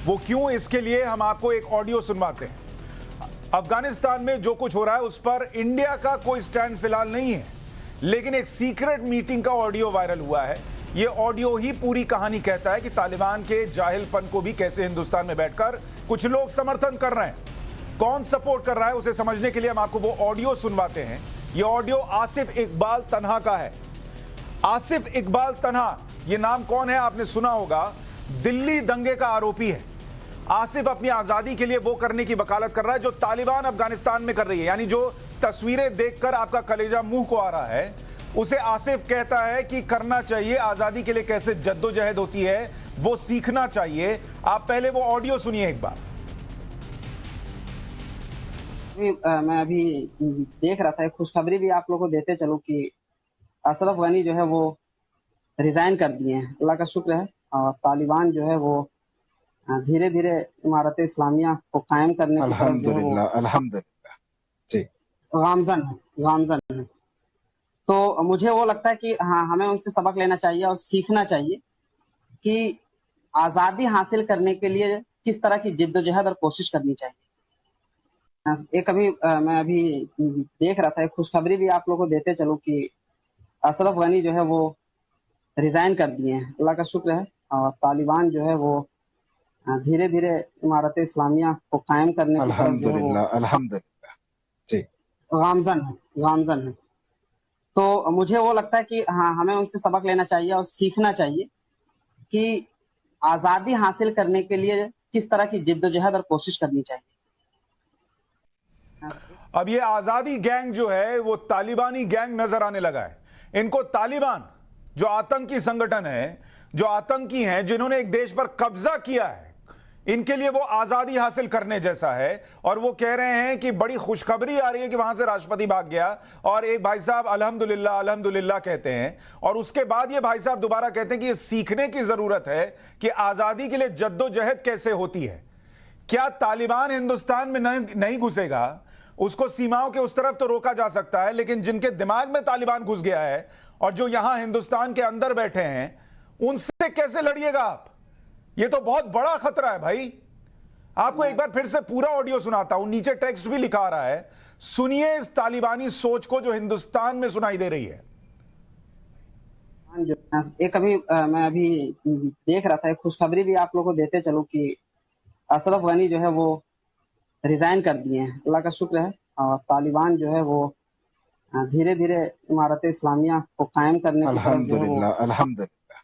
वो क्यों, इसके लिए हम आपको एक ऑडियो सुनवाते हैं। अफगानिस्तान में जो कुछ हो रहा है उस पर इंडिया का कोई स्टैंड फिलहाल नहीं है, लेकिन एक सीक्रेट मीटिंग का ऑडियो वायरल हुआ है। ये ऑडियो ही पूरी कहानी कहता है कि तालिबान के जाहिलपन को भी कैसे हिंदुस्तान में बैठकर कुछ लोग समर्थन कर रहे हैं। कौन सपोर्ट कर रहा है उसे समझने के लिए हम आपको वो ऑडियो सुनवाते हैं। ये ऑडियो आसिफ इकबाल तन्हा का है। आसिफ इकबाल तन्हा, ये नाम कौन है आपने सुना होगा, दिल्ली दंगे का आरोपी है। आसिफ अपनी आजादी के लिए वो करने की वकालत कर रहा है जो तालिबान अफगानिस्तान में कर रही है, यानी जो तस्वीरें देखकर आपका कलेजा मुंह को आ रहा है उसे आसिफ कहता है कि करना चाहिए। आजादी के लिए कैसे जद्दोजहद होती है वो सीखना चाहिए। आप पहले वो ऑडियो सुनिए एक बार। मैं अभी देख रहा था, एक खुशखबरी भी आप लोगों को देते चलो कि अशरफ गनी जो है वो रिजाइन कर दिए हैं। अल्लाह का शुक्र है। और तालिबान जो है वो धीरे धीरे इमारत इस्लामिया को कायम करने की तरफ जो है वो अल्हम्दुलिल्लाह जी गामजन है। तो मुझे वो लगता है कि हाँ, हमें उनसे सबक लेना चाहिए और सीखना चाहिए कि आज़ादी हासिल करने के लिए किस तरह की जिद्दोजहद और कोशिश करनी चाहिए। मैं अभी देख रहा था, एक खुशखबरी भी आप लोगों को देते चलो कि अशरफ गनी जो है वो रिजाइन कर दिए हैं। अल्लाह का शुक्र है। और तालिबान जो है वो धीरे धीरे इमारत इस्लामिया को कायम करने की तरफ जो है वो अल्हम्दुलिल्लाह जी गामजन है। तो मुझे वो लगता है कि हाँ, हमें उनसे सबक लेना चाहिए और सीखना चाहिए कि आज़ादी हासिल करने के लिए किस तरह की जिद्दोजहद और कोशिश करनी चाहिए। अब ये आजादी गैंग जो है वो तालिबानी गैंग नजर आने लगा है। इनको तालिबान जो आतंकी संगठन है, जो आतंकी हैं, जिन्होंने एक देश पर कब्जा किया है, इनके लिए वो आजादी हासिल करने जैसा है। और वो कह रहे हैं कि बड़ी खुशखबरी आ रही है कि वहां से राष्ट्रपति भाग गया। और एक भाई साहब अल्हम्दुलिल्लाह अल्हम्दुलिल्लाह कहते हैं, और उसके बाद ये भाई साहब दोबारा कहते हैं कि ये सीखने की जरूरत है कि आजादी के लिए जद्दोजहद कैसे होती है। क्या तालिबान हिंदुस्तान में नहीं घुसेगा? उसको सीमाओं के उस तरफ तो रोका जा सकता है, लेकिन जिनके दिमाग में तालिबान घुस गया है और जो यहां हिंदुस्तान के अंदर बैठे हैं, उनसे कैसे लड़िएगा आप? ये तो बहुत बड़ा खतरा है भाई। आपको एक बार फिर से पूरा ऑडियो सुनाता हूं, नीचे टेक्स्ट भी लिखा आ रहा है। सुनिए इस तालिबानी सोच को जो हिंदुस्तान में सुनाई दे रही है। मैं अभी देख रहा था, एक खुशखबरी भी आप लोगों को देते चलो कि अशरफ गनी जो है वो रिजाइन कर दिए हैं। अल्लाह का शुक्र है। और तालिबान जो है वो धीरे धीरे इमारत इस्लामिया को कायम करने की तरफ जो है वो अल्हम्दुलिल्लाह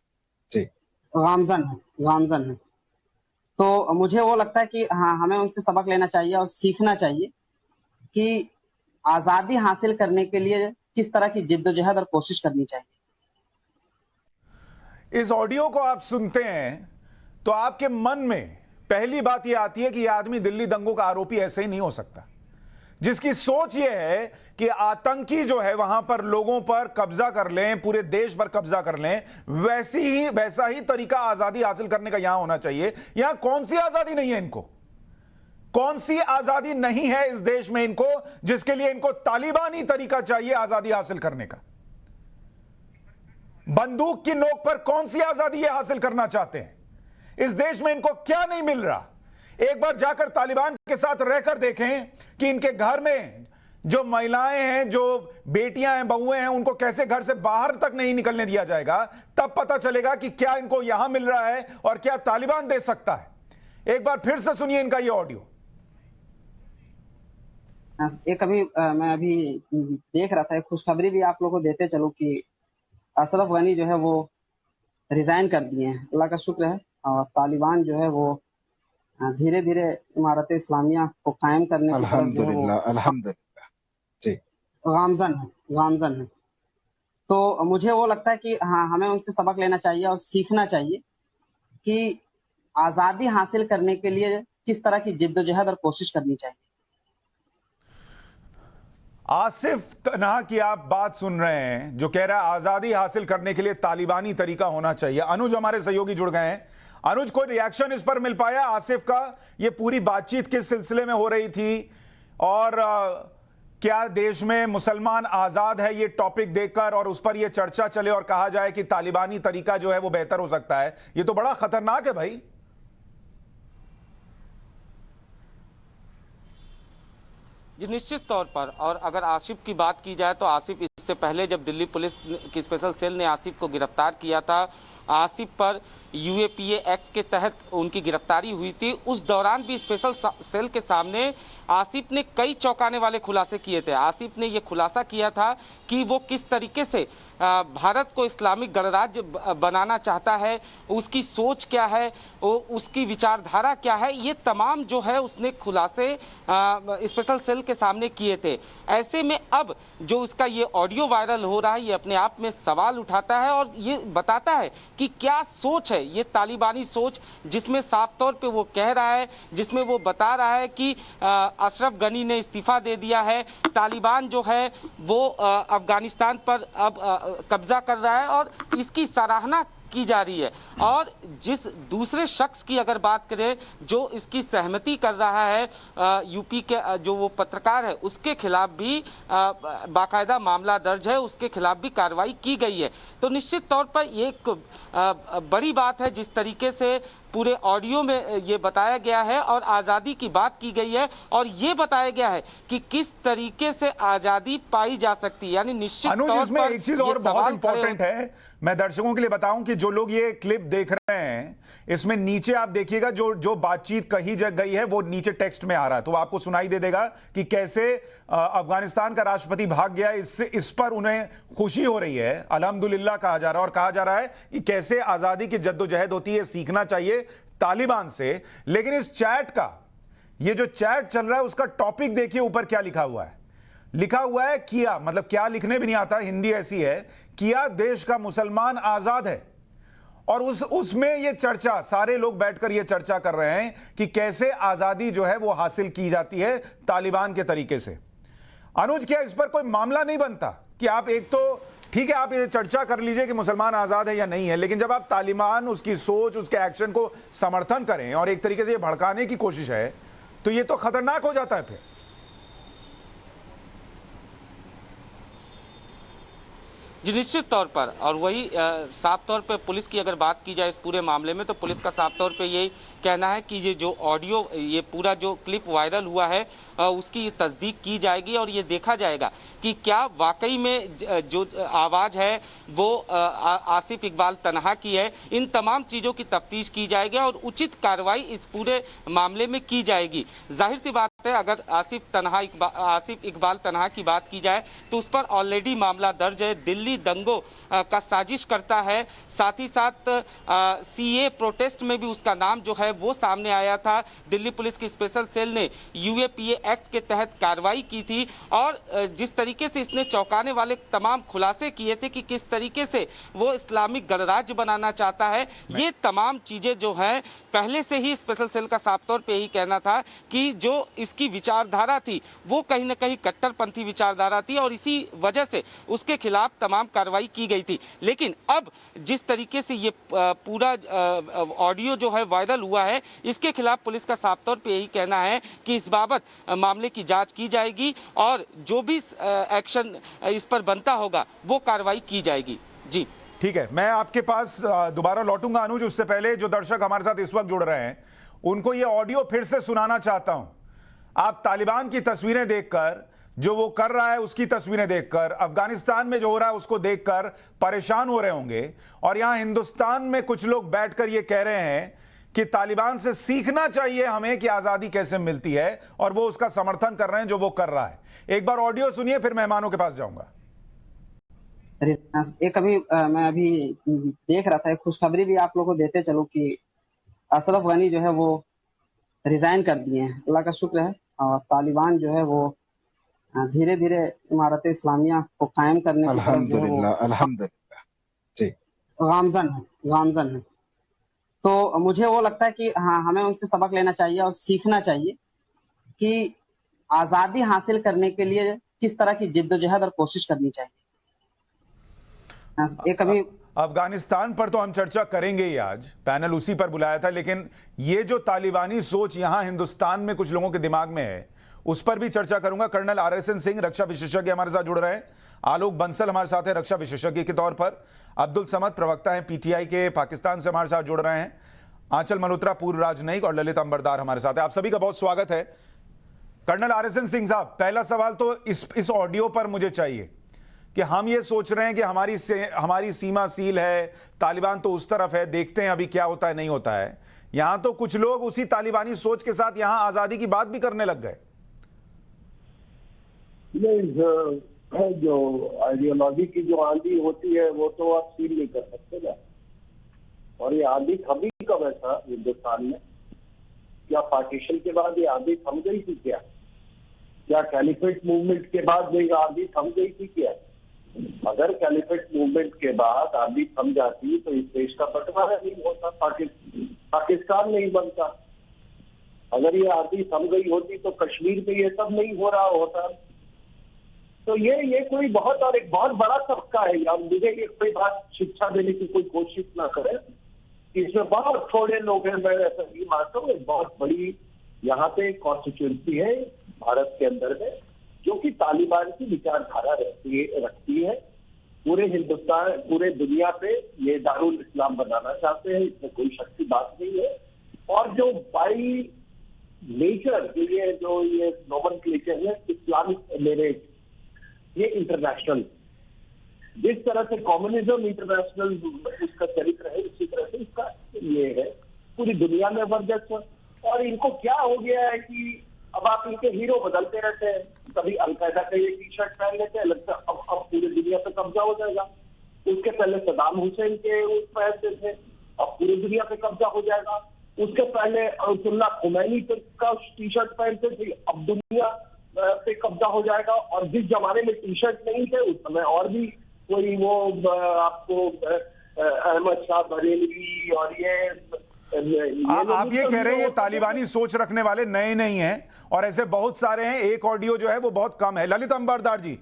जी गामजन है। तो मुझे वो लगता है कि हाँ, हमें उनसे सबक लेना चाहिए और सीखना चाहिए कि आज़ादी हासिल करने के लिए किस तरह की जिद्दोजहद और कोशिश करनी चाहिए। इस ऑडियो को आप सुनते हैं तो आपके मन में पहली बात यह आती है कि यह आदमी दिल्ली दंगों का आरोपी ऐसे ही नहीं हो सकता, जिसकी सोच यह है कि आतंकी जो है वहां पर लोगों पर कब्जा कर लें, पूरे देश पर कब्जा कर लें। वैसा ही तरीका आजादी हासिल करने का यहां होना चाहिए। यहां कौन सी आजादी नहीं है इनको? कौन सी आजादी नहीं है इस देश में इनको, जिसके लिए इनको तालिबानी तरीका चाहिए आजादी हासिल करने का? बंदूक की नोक पर कौन सी आजादी ये हासिल करना चाहते हैं? इस देश में इनको क्या नहीं मिल रहा? एक बार जाकर तालिबान के साथ रहकर देखें कि इनके घर में जो महिलाएं हैं, जो बेटियां हैं, बहुएं हैं, उनको कैसे घर से बाहर तक नहीं निकलने दिया जाएगा। तब पता चलेगा कि क्या इनको यहां मिल रहा है और क्या तालिबान दे सकता है। एक बार फिर से सुनिए इनका यह ऑडियो। मैं अभी देख रहा था, एक खुशखबरी भी आप लोगों को देते चलो कि अशरफ गनी जो है वो रिजाइन कर दिए हैं। अल्लाह का शुक्र है। और तालिबान जो है वो धीरे धीरे इमारत इस्लामिया को कायम करने की तरफ जो है वो अल्हम्दुलिल्लाह जी गामजन है। तो मुझे वो लगता है कि हाँ, हमें उनसे सबक लेना चाहिए और सीखना चाहिए कि आज़ादी हासिल करने के लिए किस तरह की जिद्दोजहद और कोशिश करनी चाहिए। आसिफ तन्हा की आप बात सुन रहे हैं, जो कह रहा है आजादी हासिल करने के लिए तालिबानी तरीका होना चाहिए। अनुज हमारे सहयोगी जुड़ गए हैं। अनुज, कोई रिएक्शन इस पर मिल पाया आसिफ का? ये पूरी बातचीत किस सिलसिले में हो रही थी और क्या देश में मुसलमान आजाद है ये टॉपिक देखकर और उस पर ये चर्चा चले और कहा जाए कि तालिबानी तरीका जो है वो बेहतर हो सकता है? ये तो बड़ा खतरनाक है भाई। जी निश्चित तौर पर। और अगर आसिफ की बात की जाए तो आसिफ इससे पहले जब दिल्ली पुलिस की स्पेशल सेल ने आसिफ को गिरफ्तार किया था, आसिफ पर यूएपीए एक्ट के तहत उनकी गिरफ्तारी हुई थी। उस दौरान भी स्पेशल सेल के सामने आसिफ ने कई चौंकाने वाले खुलासे किए थे। आसिफ ने यह खुलासा किया था कि वो किस तरीके से भारत को इस्लामिक गणराज्य बनाना चाहता है, उसकी सोच क्या है, उसकी विचारधारा क्या है, ये तमाम जो है उसने खुलासे स्पेशल सेल के सामने किए थे। ऐसे में अब जो उसका ये ऑडियो वायरल हो रहा है, ये अपने आप में सवाल उठाता है और ये बताता है कि क्या सोच है ये तालिबानी सोच, जिसमें साफ तौर पे वो कह रहा है, जिसमें वो बता रहा है कि अशरफ गनी ने इस्तीफा दे दिया है, तालिबान जो है वो अफगानिस्तान पर अब कब्जा कर रहा है और इसकी सराहना की जा रही है। और जिस दूसरे शख्स की अगर बात करें जो इसकी सहमति कर रहा है यूपी के जो वो पत्रकार है, उसके खिलाफ भी बाकायदा मामला दर्ज है, उसके खिलाफ भी कार्रवाई की गई है। तो निश्चित तौर पर ये एक बड़ी बात है जिस तरीके से पूरे ऑडियो में ये बताया गया है और आज़ादी की बात की गई है और ये बताया गया है कि किस तरीके से आज़ादी पाई जा सकती है। यानी निश्चित तौर इसमें पर एक चीज और बहुत इंपॉर्टेंट है, मैं दर्शकों के लिए बताऊं कि जो लोग ये क्लिप देख रहे हैं, इसमें नीचे आप देखिएगा जो बातचीत कही गई है वो नीचे टेक्स्ट में आ रहा है, तो आपको सुनाई दे देगा कि कैसे अफगानिस्तान का राष्ट्रपति भाग गया। इस पर उन्हें खुशी हो रही है, अल्हम्दुलिल्लाह कहा जा रहा है और कहा जा रहा है कि कैसे आजादी की जद्दोजहद होती है, सीखना चाहिए तालिबान से। लेकिन इस चैट का, ये जो चैट चल रहा है उसका टॉपिक देखिए ऊपर क्या लिखा हुआ है। लिखा हुआ है किया, मतलब क्या लिखने भी नहीं आता, हिंदी ऐसी है, किया देश का मुसलमान आजाद है। और उसमें ये चर्चा, सारे लोग बैठकर ये चर्चा कर रहे हैं कि कैसे आजादी जो है वो हासिल की जाती है तालिबान के तरीके से। अनुज, क्या इस पर कोई मामला नहीं बनता कि आप एक तो ठीक है आप ये चर्चा कर लीजिए कि मुसलमान आजाद है या नहीं है, लेकिन जब आप तालिबान, उसकी सोच, उसके एक्शन को समर्थन करें और एक तरीके से ये भड़काने की कोशिश है, तो ये तो खतरनाक हो जाता है फिर। जी निश्चित तौर पर। और वही साफ तौर पे पुलिस की अगर बात की जाए इस पूरे मामले में, तो पुलिस का साफ तौर पे यही कहना है कि ये जो ऑडियो, ये पूरा जो क्लिप वायरल हुआ है उसकी तस्दीक की जाएगी और ये देखा जाएगा कि क्या वाकई में जो आवाज़ है वो आसिफ इकबाल तन्हा की है। इन तमाम चीज़ों की तफ्तीश की जाएगी और उचित कार्रवाई इस पूरे मामले में की जाएगी। जाहिर सी बात है, अगर आसिफ इकबाल तन्हा की बात की जाए तो उस पर ऑलरेडी मामला दर्ज है, दिल्ली दंगों का साजिश करता है, साथ ही साथ सीए प्रोटेस्ट में भी उसका नाम जो है वो सामने आया था। दिल्ली पुलिस की स्पेशल सेल ने यूएपीए एक्ट के तहत कार्रवाई की थी और जिस तरीके से इसने चौंकाने वाले तमाम खुलासे किए थे कि किस तरीके से वो इस्लामिक गणराज्य बनाना चाहता है, ये तमाम चीज़ें जो हैं पहले से ही स्पेशल सेल का साफ तौर पे यही कहना था कि जो इसकी विचारधारा थी वो कहीं ना कहीं कट्टरपंथी विचारधारा थी और इसी वजह से उसके खिलाफ तमाम कार्रवाई की गई थी। लेकिन अब जिस तरीके से ये पूरा ऑडियो जो है वायरल हुआ है, इसके खिलाफ पुलिस का साफ तौर पे यही कहना है कि इस बाबत मामले की जांच की जाएगी और जो भी एक्शन इस पर बनता होगा वो कार्रवाई की जाएगी। जी ठीक है, मैं आपके पास दोबारा लौटूंगा अनुज। उससे पहले जो दर्शक हमारे साथ इस वक्त जुड़ रहे हैं उनको ये ऑडियो फिर से सुनाना चाहता हूं। आप तालिबान की तस्वीरें देखकर, जो वो कर रहा है उसकी तस्वीरें देखकर, अफगानिस्तान में जो हो रहा है उसको देखकर परेशान हो रहे होंगे और यहां हिंदुस्तान में कुछ लोग बैठकर ये कह रहे हैं कि तालिबान से सीखना चाहिए हमें कि आजादी कैसे मिलती है और वो उसका समर्थन कर रहे हैं जो वो कर रहा है। एक बार ऑडियो सुनिए, फिर मेहमानों के पास जाऊंगा। एक मैं अभी देख रहा था, एक खुशखबरी भी आप लोगों को देते चलो कि अशरफ गनी जो है वो रिजाइन कर दिए हैं, अल्लाह का शुक्र है। और तालिबान जो है वो धीरे धीरे इमारत इस्लामिया को कायम करने की तरफ जो है वो अल्हम्दुलिल्लाह जी गामजन है। तो मुझे वो लगता है कि हाँ, हमें उनसे सबक लेना चाहिए और सीखना चाहिए कि आजादी हासिल करने के लिए किस तरह की जिद्दोजहद और कोशिश करनी चाहिए। एक अभी अफगानिस्तान पर तो हम चर्चा करेंगे ही, आज पैनल उसी पर बुलाया था, लेकिन ये जो तालिबानी सोच यहां हिंदुस्तान में कुछ लोगों के दिमाग में है उस पर भी चर्चा करूंगा। कर्नल RSN सिंह रक्षा विशेषज्ञ हमारे साथ जुड़ रहे हैं, आलोक बंसल हमारे साथ है रक्षा विशेषज्ञ के तौर पर, अब्दुल समद प्रवक्ता हैं PTI के पाकिस्तान से हमारे साथ जुड़ रहे हैं, आंचल मल्होत्रा पूर्व राजनयिक और ललित अंबरदार हमारे साथ है। आप सभी का बहुत स्वागत है। कर्नल RSN सिंह साहब, पहला सवाल तो इस ऑडियो पर मुझे चाहिए कि हम ये सोच रहे हैं कि हमारी सीमा सील है, तालिबान तो उस तरफ है, देखते हैं अभी क्या होता है नहीं होता है। यहां तो कुछ लोग उसी तालिबानी सोच के साथ यहां आजादी की बात भी करने लग गए। जो आइडियोलॉजी की जो आंधी होती है वो तो आप सील नहीं कर सकते ना। और ये आंधी थमी कब है था हिंदुस्तान में? क्या पार्टीशन के बाद ये आंधी थम गई थी क्या? क्या कैलिफेट मूवमेंट के बाद ये आंधी थम गई थी क्या? अगर कैलिफेट मूवमेंट के बाद आंधी थम जाती तो इस देश का बंटवारा नहीं होता, पाकिस्तान नहीं बनता। अगर ये आंधी थम गई होती तो कश्मीर में ये सब नहीं हो रहा होता। तो ये कोई बहुत और एक बहुत बड़ा तबका है यार। मुझे ये कोई बात शिक्षा देने की कोई कोशिश ना करे। इसमें बहुत थोड़े लोग हैं, मैं ऐसा नहीं मानता हूँ। बहुत बड़ी यहाँ पे कॉन्स्टिट्यूंसी है भारत के अंदर में, जो कि तालिबान की विचारधारा रखती है। पूरे हिंदुस्तान, पूरे दुनिया पे ये दारुल इस्लाम बनाना चाहते हैं, इसमें कोई शक की बात नहीं है। और जो बाई नेचर जो ये नोमेनक्लेचर है इस्लामिक एमिरेट, ये इंटरनेशनल, जिस तरह से कम्युनिज्म इंटरनेशनल उसका चरित्र है, उसी तरह से इसका ये है पूरी दुनिया में वर्चस्व। और इनको क्या हो गया है कि अब आप इनके हीरो बदलते रहते हैं। कभी अलकायदा का ये टी शर्ट पहन लेते हैं, लगता है अब पूरी दुनिया पे कब्जा हो जाएगा। उसके पहले सदाम हुसैन के उस पहनते थे, अब पूरी दुनिया पे कब्जा हो जाएगा। उसके पहले अयतुल्ला खुमैनी का टी शर्ट पहनते थे, अब दुनिया पे कब्जा हो जाएगा। और जिस जमाने में टी शर्ट नहीं थे उस समय और भी कोई वो आपको अहमद शाह बरेलवी और आप ये कह रहे हैं ये तालिबानी सोच रखने वाले नए नहीं हैं, और ऐसे बहुत सारे हैं। एक ऑडियो जो है वो बहुत कम है। ललित अंबरदार जी,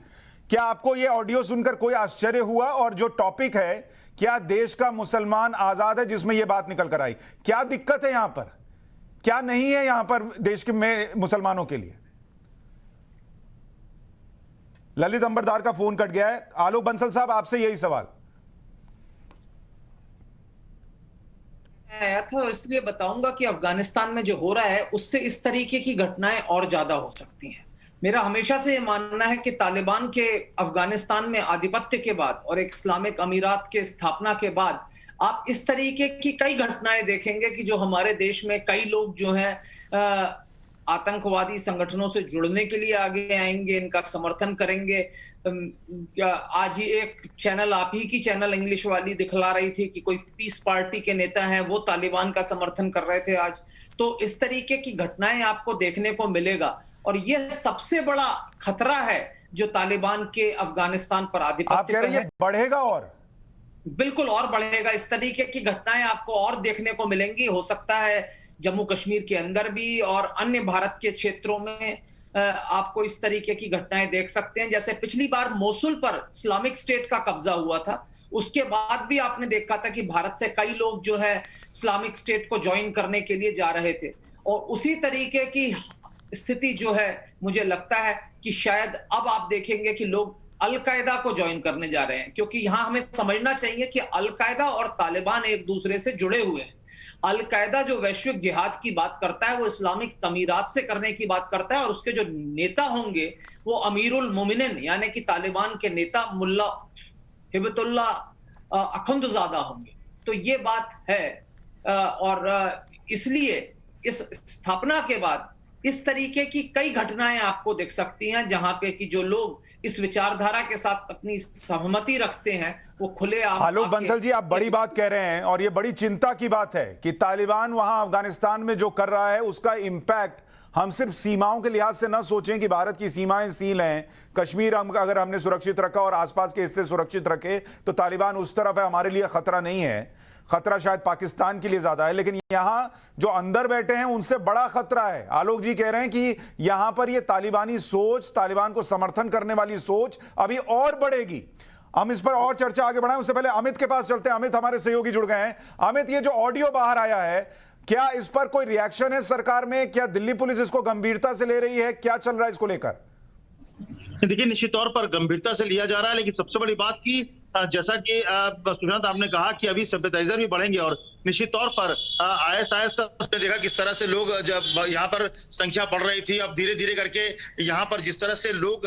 क्या आपको ये ऑडियो सुनकर कोई आश्चर्य हुआ? और जो टॉपिक है, क्या देश का मुसलमान आजाद है, जिसमें ये बात निकल कर आई, क्या दिक्कत है यहां पर, क्या नहीं है यहां पर देश के में मुसलमानों के लिए? ललित अंबरदार का फोन कट गया है। आलोक बंसल साहब, आपसे यही सवाल। आया था, इसलिए बताऊंगा कि अफगानिस्तान में जो हो रहा है उससे इस तरीके की घटनाएं और ज्यादा हो सकती हैं। मेरा हमेशा से ये मानना है कि तालिबान के अफगानिस्तान में आधिपत्य के बाद और एक इस्लामिक अमीरात के स्थापना के बाद आप इस तरीके की कई घटनाएं देखेंगे कि जो हमारे देश में कई लोग जो हैं आतंकवादी संगठनों से जुड़ने के लिए आगे आएंगे, इनका समर्थन करेंगे। आज ही एक चैनल, आप ही की चैनल इंग्लिश वाली दिखला रही थी कि कोई पीस पार्टी के नेता हैं, वो तालिबान का समर्थन कर रहे थे आज। तो इस तरीके की घटनाएं आपको देखने को मिलेगा, और ये सबसे बड़ा खतरा है जो तालिबान के अफगानिस्तान पर आधिपत्य है। बढ़ेगा और बिल्कुल और बढ़ेगा। इस तरीके की घटनाएं आपको और देखने को मिलेंगी। हो सकता है जम्मू कश्मीर के अंदर भी और अन्य भारत के क्षेत्रों में आपको इस तरीके की घटनाएं देख सकते हैं। जैसे पिछली बार मोसुल पर इस्लामिक स्टेट का कब्जा हुआ था, उसके बाद भी आपने देखा था कि भारत से कई लोग जो है इस्लामिक स्टेट को ज्वाइन करने के लिए जा रहे थे। और उसी तरीके की स्थिति जो है, मुझे लगता है कि शायद अब आप देखेंगे कि लोग अल-कायदा को ज्वाइन करने जा रहे हैं, क्योंकि यहां हमें समझना चाहिए कि अल-कायदा और तालिबान एक दूसरे से जुड़े हुए हैं। अल-कायदा जो वैश्विक जिहाद की बात करता है वो इस्लामिक तमीरात से करने की बात करता है, और उसके जो नेता होंगे वो अमीरुल मोमिनीन यानी कि तालिबान के नेता मुल्ला हिबतुल्ला अखुंदजादा होंगे। तो ये बात है। और इसलिए इस स्थापना के बाद इस तरीके की कई घटनाएं आपको दिख सकती हैं, जहां पे कि जो लोग इस विचारधारा के साथ अपनी सहमति रखते हैं वो खुले आलोक बंसल जी, आप बड़ी बात कह रहे हैं, और ये बड़ी चिंता की बात है कि तालिबान वहां अफगानिस्तान में जो कर रहा है उसका इंपैक्ट हम सिर्फ सीमाओं के लिहाज से ना सोचें कि भारत की सीमाएं सील हैं, कश्मीर अगर हमने सुरक्षित रखा और आसपास के हिस्से सुरक्षित रखे तो तालिबान उस तरफ है, हमारे लिए खतरा नहीं है। खतरा शायद पाकिस्तान के लिए ज्यादा है, लेकिन यहां जो अंदर बैठे हैं उनसे बड़ा खतरा है। आलोक जी कह रहे हैं कि यहां पर ये तालिबानी सोच, तालिबान को समर्थन करने वाली सोच अभी और बढ़ेगी। हम इस पर और चर्चा आगे बढ़ाएं, उससे पहले अमित के पास चलते हैं। अमित हमारे सहयोगी जुड़ गए हैं। अमित, ये जो ऑडियो बाहर आया है, क्या इस पर कोई रिएक्शन है सरकार में? क्या दिल्ली पुलिस इसको गंभीरता से ले रही है? क्या चल रहा है इसको लेकर? देखिए, निश्चित तौर पर गंभीरता से लिया जा रहा है, लेकिन सबसे बड़ी बात की जैसा कि सुशांत आपने कहा कि अभी सिंपैथाइजर भी बढ़ेंगे और निश्चित तौर पर आईएसआईएस का उसने देखा किस तरह से लोग जब यहाँ पर संख्या बढ़ रही थी, अब धीरे धीरे करके यहाँ पर जिस तरह से लोग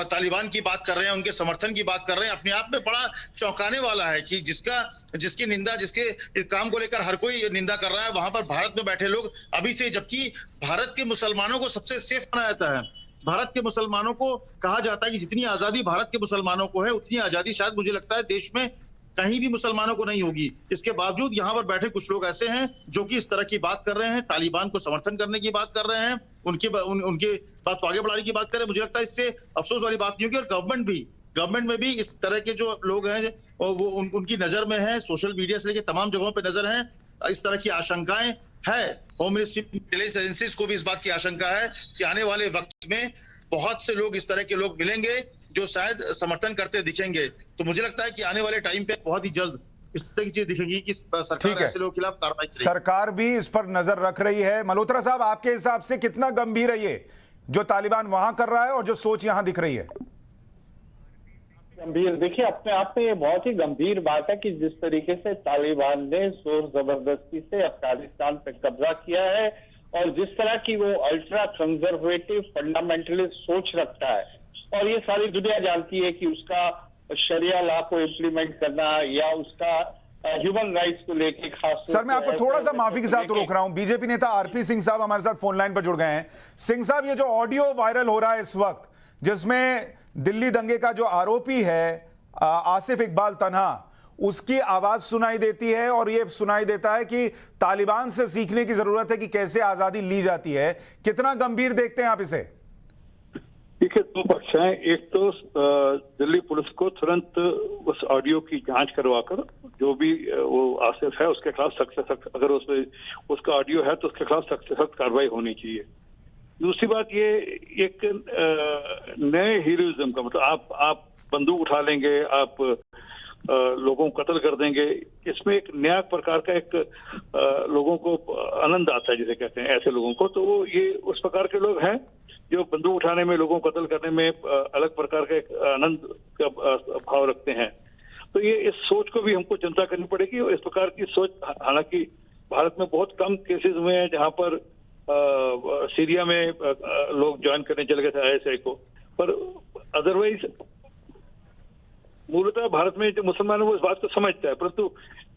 तालिबान की बात कर रहे हैं, उनके समर्थन की बात कर रहे हैं, अपने आप में बड़ा चौंकाने वाला है कि जिसकी निंदा, जिसके इस काम को लेकर हर कोई निंदा कर रहा है, वहां पर भारत में बैठे लोग अभी से, जबकि भारत के मुसलमानों को सबसे सेफ माना जाता है। भारत के मुसलमानों को कहा जाता है कि जितनी आजादी भारत के मुसलमानों को है, उतनी आजादी शायद मुझे लगता है देश में कहीं भी मुसलमानों को नहीं होगी। इसके बावजूद यहाँ पर बैठे कुछ लोग ऐसे हैं जो कि इस तरह की बात कर रहे हैं, तालिबान को समर्थन करने की बात कर रहे हैं, उनके बात को आगे बढ़ाने की बात कर रहे हैं। मुझे लगता है इससे अफसोस वाली बात नहीं होगी। और गवर्नमेंट में भी इस तरह के जो लोग हैं वो उनकी नजर में है, सोशल मीडिया से लेकर तमाम जगहों पर नजर है। इस तरह की आशंकाएं है। होम मिनिस्ट्री, इंटेलिजेंस एजेंसीज को भी इस बात की आशंका है कि आने वाले वक्त में बहुत से लोग, इस तरह के लोग मिलेंगे जो शायद समर्थन करते दिखेंगे। तो मुझे लगता है कि आने वाले टाइम पे बहुत ही जल्द इस तरह की चीज दिखेगी कि सरकार ऐसे लोगों के खिलाफ कार्रवाई करेगी। सरकार भी इस पर नजर रख रही है। मल्होत्रा साहब, आपके हिसाब से कितना गंभीर है ये जो तालिबान वहां कर रहा है और जो सोच यहां दिख रही है? गंभीर, देखिए अपने आप में ये बहुत ही गंभीर बात है कि जिस तरीके से तालिबान ने जोर जबरदस्ती से अफगानिस्तान पे कब्जा किया है और जिस तरह की वो अल्ट्रा कंजर्वेटिव फंडामेंटलिस्ट सोच रखता है, और ये सारी दुनिया जानती है कि उसका शरिया लॉ को इम्प्लीमेंट करना या उसका ह्यूमन राइट्स को लेके खास। सर, मैं आपको थोड़ा सा माफी के साथ रोक रहा हूं। बीजेपी नेता आरपी सिंह साहब हमारे साथ फोन लाइन पर जुड़ गए हैं। सिंह साहब, ये जो ऑडियो वायरल हो रहा है इस वक्त, जिसमें दिल्ली दंगे का जो आरोपी है आसिफ इकबाल तन्हा, उसकी आवाज सुनाई देती है और यह सुनाई देता है कि तालिबान से सीखने की जरूरत है कि कैसे आजादी ली जाती है। कितना गंभीर देखते हैं आप इसे? देखिए, दो पक्ष हैं। एक तो दिल्ली पुलिस को तुरंत उस ऑडियो की जांच करवाकर जो भी वो आसिफ है उसके खिलाफ सख्त से सख्त, अगर उसमें उसका ऑडियो है तो उसके खिलाफ सख्त से सख्त कार्रवाई होनी चाहिए। दूसरी बात, ये एक नए हीरोइज्म का मतलब आप बंदूक उठा लेंगे, आप लोगों को कत्ल कर देंगे, इसमें एक नया प्रकार का एक लोगों को आनंद आता है, जिसे कहते हैं ऐसे लोगों को। तो वो ये उस प्रकार के लोग हैं जो बंदूक उठाने में, लोगों को कत्ल करने में अलग प्रकार का एक आनंद का भाव रखते हैं। तो ये इस सोच को भी हमको चिंता करनी पड़ेगी। और इस प्रकार की सोच, हालांकि भारत में बहुत कम केसेस हुए हैं जहां पर सीरिया में लोग ज्वाइन करने चले गए थे आईएसआई को, पर अदरवाइज मूलतः भारत में जो मुसलमान है वो इस बात को समझता है, परंतु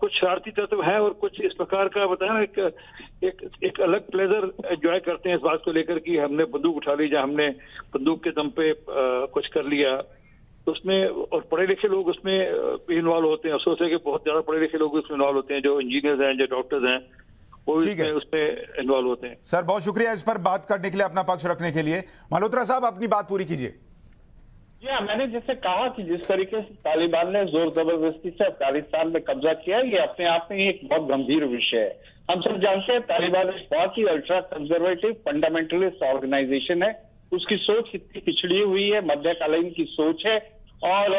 कुछ शरारती तत्व हैं और कुछ इस प्रकार का बताया ना, एक अलग प्लेजर एंजॉय करते हैं इस बात को लेकर कि हमने बंदूक उठा ली या हमने बंदूक के दम पे कुछ कर लिया। तो उसमें, और पढ़े लिखे लोग उसमें इन्वॉल्व होते हैं। अफसोस है कि बहुत ज्यादा पढ़े लिखे लोग उसमें इन्वॉल्व होते हैं, जो इंजीनियर्स हैं, जो डॉक्टर्स हैं, वो उसमें इन्वॉल्व होते हैं। सर, बहुत शुक्रिया इस पर बात करने के लिए, अपना पक्ष रखने के लिए। मल्होत्रा साहब, अपनी बात पूरी कीजिए। मैंने जैसे कहा कि जिस तरीके से तालिबान ने जोर जबरदस्ती से अफगानिस्तान में कब्जा किया, ये अपने आप में एक बहुत गंभीर विषय है। हम सब जानते हैं तालिबान एक बहुत ही अल्ट्रा कंजर्वेटिव फंडामेंटलिस्ट ऑर्गेनाइजेशन है। उसकी सोच इतनी पिछड़ी हुई है, मध्यकालीन की सोच है, और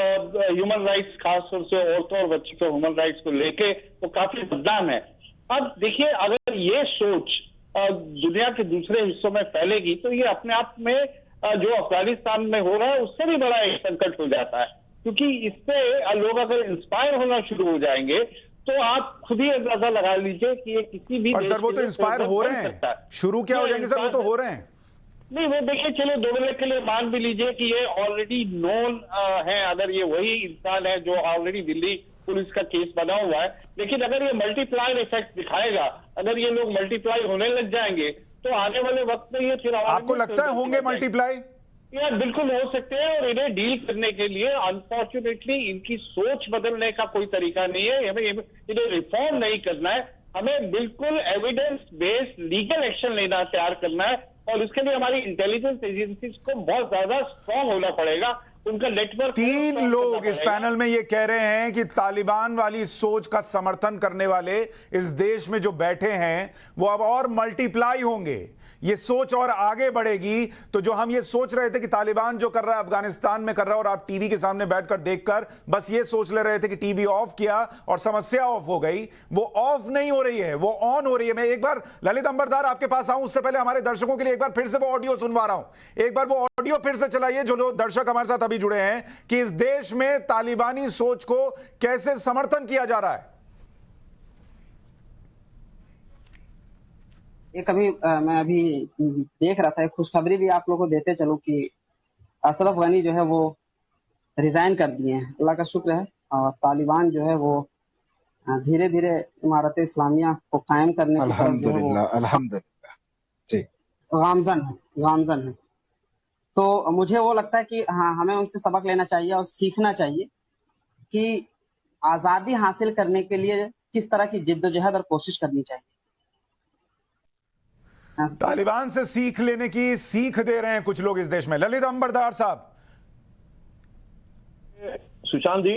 ह्यूमन राइट्स, खासतौर से औरतों और बच्चों के ह्यूमन राइट्स को लेके वो काफी बदनाम है। अब देखिए, अगर ये सोच दुनिया के दूसरे हिस्सों में फैलेगी तो ये अपने आप में जो अफगानिस्तान में हो रहा है उससे भी बड़ा एक संकट हो जाता है, क्योंकि इससे लोग अगर इंस्पायर होना शुरू हो जाएंगे तो आप खुद ही अंदाजा लगा लीजिए कि ये किसी भी, और सर वो तो इंस्पायर हो रहे हैं, शुरू क्या हो जाएंगे सर, वो तो हो रहे हैं। नहीं, वो देखिए, चलो 2 मिनट के लिए मान भी लीजिए कि ये ऑलरेडी नोन है, अगर ये वही इंसान है जो ऑलरेडी दिल्ली पुलिस का केस बना हुआ है, लेकिन अगर ये मल्टीप्लायर इफेक्ट दिखाएगा, अगर ये लोग मल्टीप्लाई होने लग जाएंगे तो आने वाले वक्त में ये फिर आपको लगता है होंगे मल्टीप्लाई? यार बिल्कुल हो सकते हैं, और इन्हें डील करने के लिए अनफॉर्चुनेटली इनकी सोच बदलने का कोई तरीका नहीं है। हमें इन्हें रिफॉर्म नहीं करना है, हमें बिल्कुल एविडेंस बेस्ड लीगल एक्शन लेना तैयार करना है, और इसके लिए हमारी इंटेलिजेंस एजेंसीज को बहुत ज्यादा स्ट्रांग होना पड़ेगा। उनका नेटवर्क, 3 लोग इस पैनल में ये कह रहे हैं कि तालिबान वाली सोच का समर्थन करने वाले इस देश में जो बैठे हैं वो अब और मल्टीप्लाई होंगे, ये सोच और आगे बढ़ेगी। तो जो हम ये सोच रहे थे कि तालिबान जो कर रहा है अफगानिस्तान में कर रहा है, और आप टीवी के सामने बैठकर देखकर बस ये सोच ले रहे थे कि टीवी ऑफ किया और समस्या ऑफ हो गई, वो ऑफ नहीं हो रही है, वो ऑन हो रही है। मैं एक बार ललित अंबरदार आपके पास आऊं उससे पहले हमारे दर्शकों के लिए एक बार फिर से वो ऑडियो सुनवा रहा हूं, एक बार वो ऑडियो फिर से चलाइए जो लोग दर्शक हमारे साथ अभी जुड़े हैं कि इस देश में तालिबानी सोच को कैसे समर्थन किया जा रहा है। एक मैं अभी देख रहा था, एक खुशखबरी भी आप लोगों को देते चलो कि अशरफ गनी जो है वो रिजाइन कर दिए हैं। अल्लाह का शुक्र है। और तालिबान जो है वो धीरे धीरे इमारत इस्लामिया को कायम करने की तरफ जो है वो अल्हम्दुलिल्लाह जी गामजन है। तो मुझे वो लगता है कि हाँ, हमें उनसे सबक लेना चाहिए और सीखना चाहिए कि आजादी हासिल करने के लिए किस तरह की जिद्दोजहद और कोशिश करनी चाहिए। तालिबान से सीख लेने की सीख दे रहे हैं कुछ लोग इस देश में। ललित अंबरदार साहब। सुशांत जी,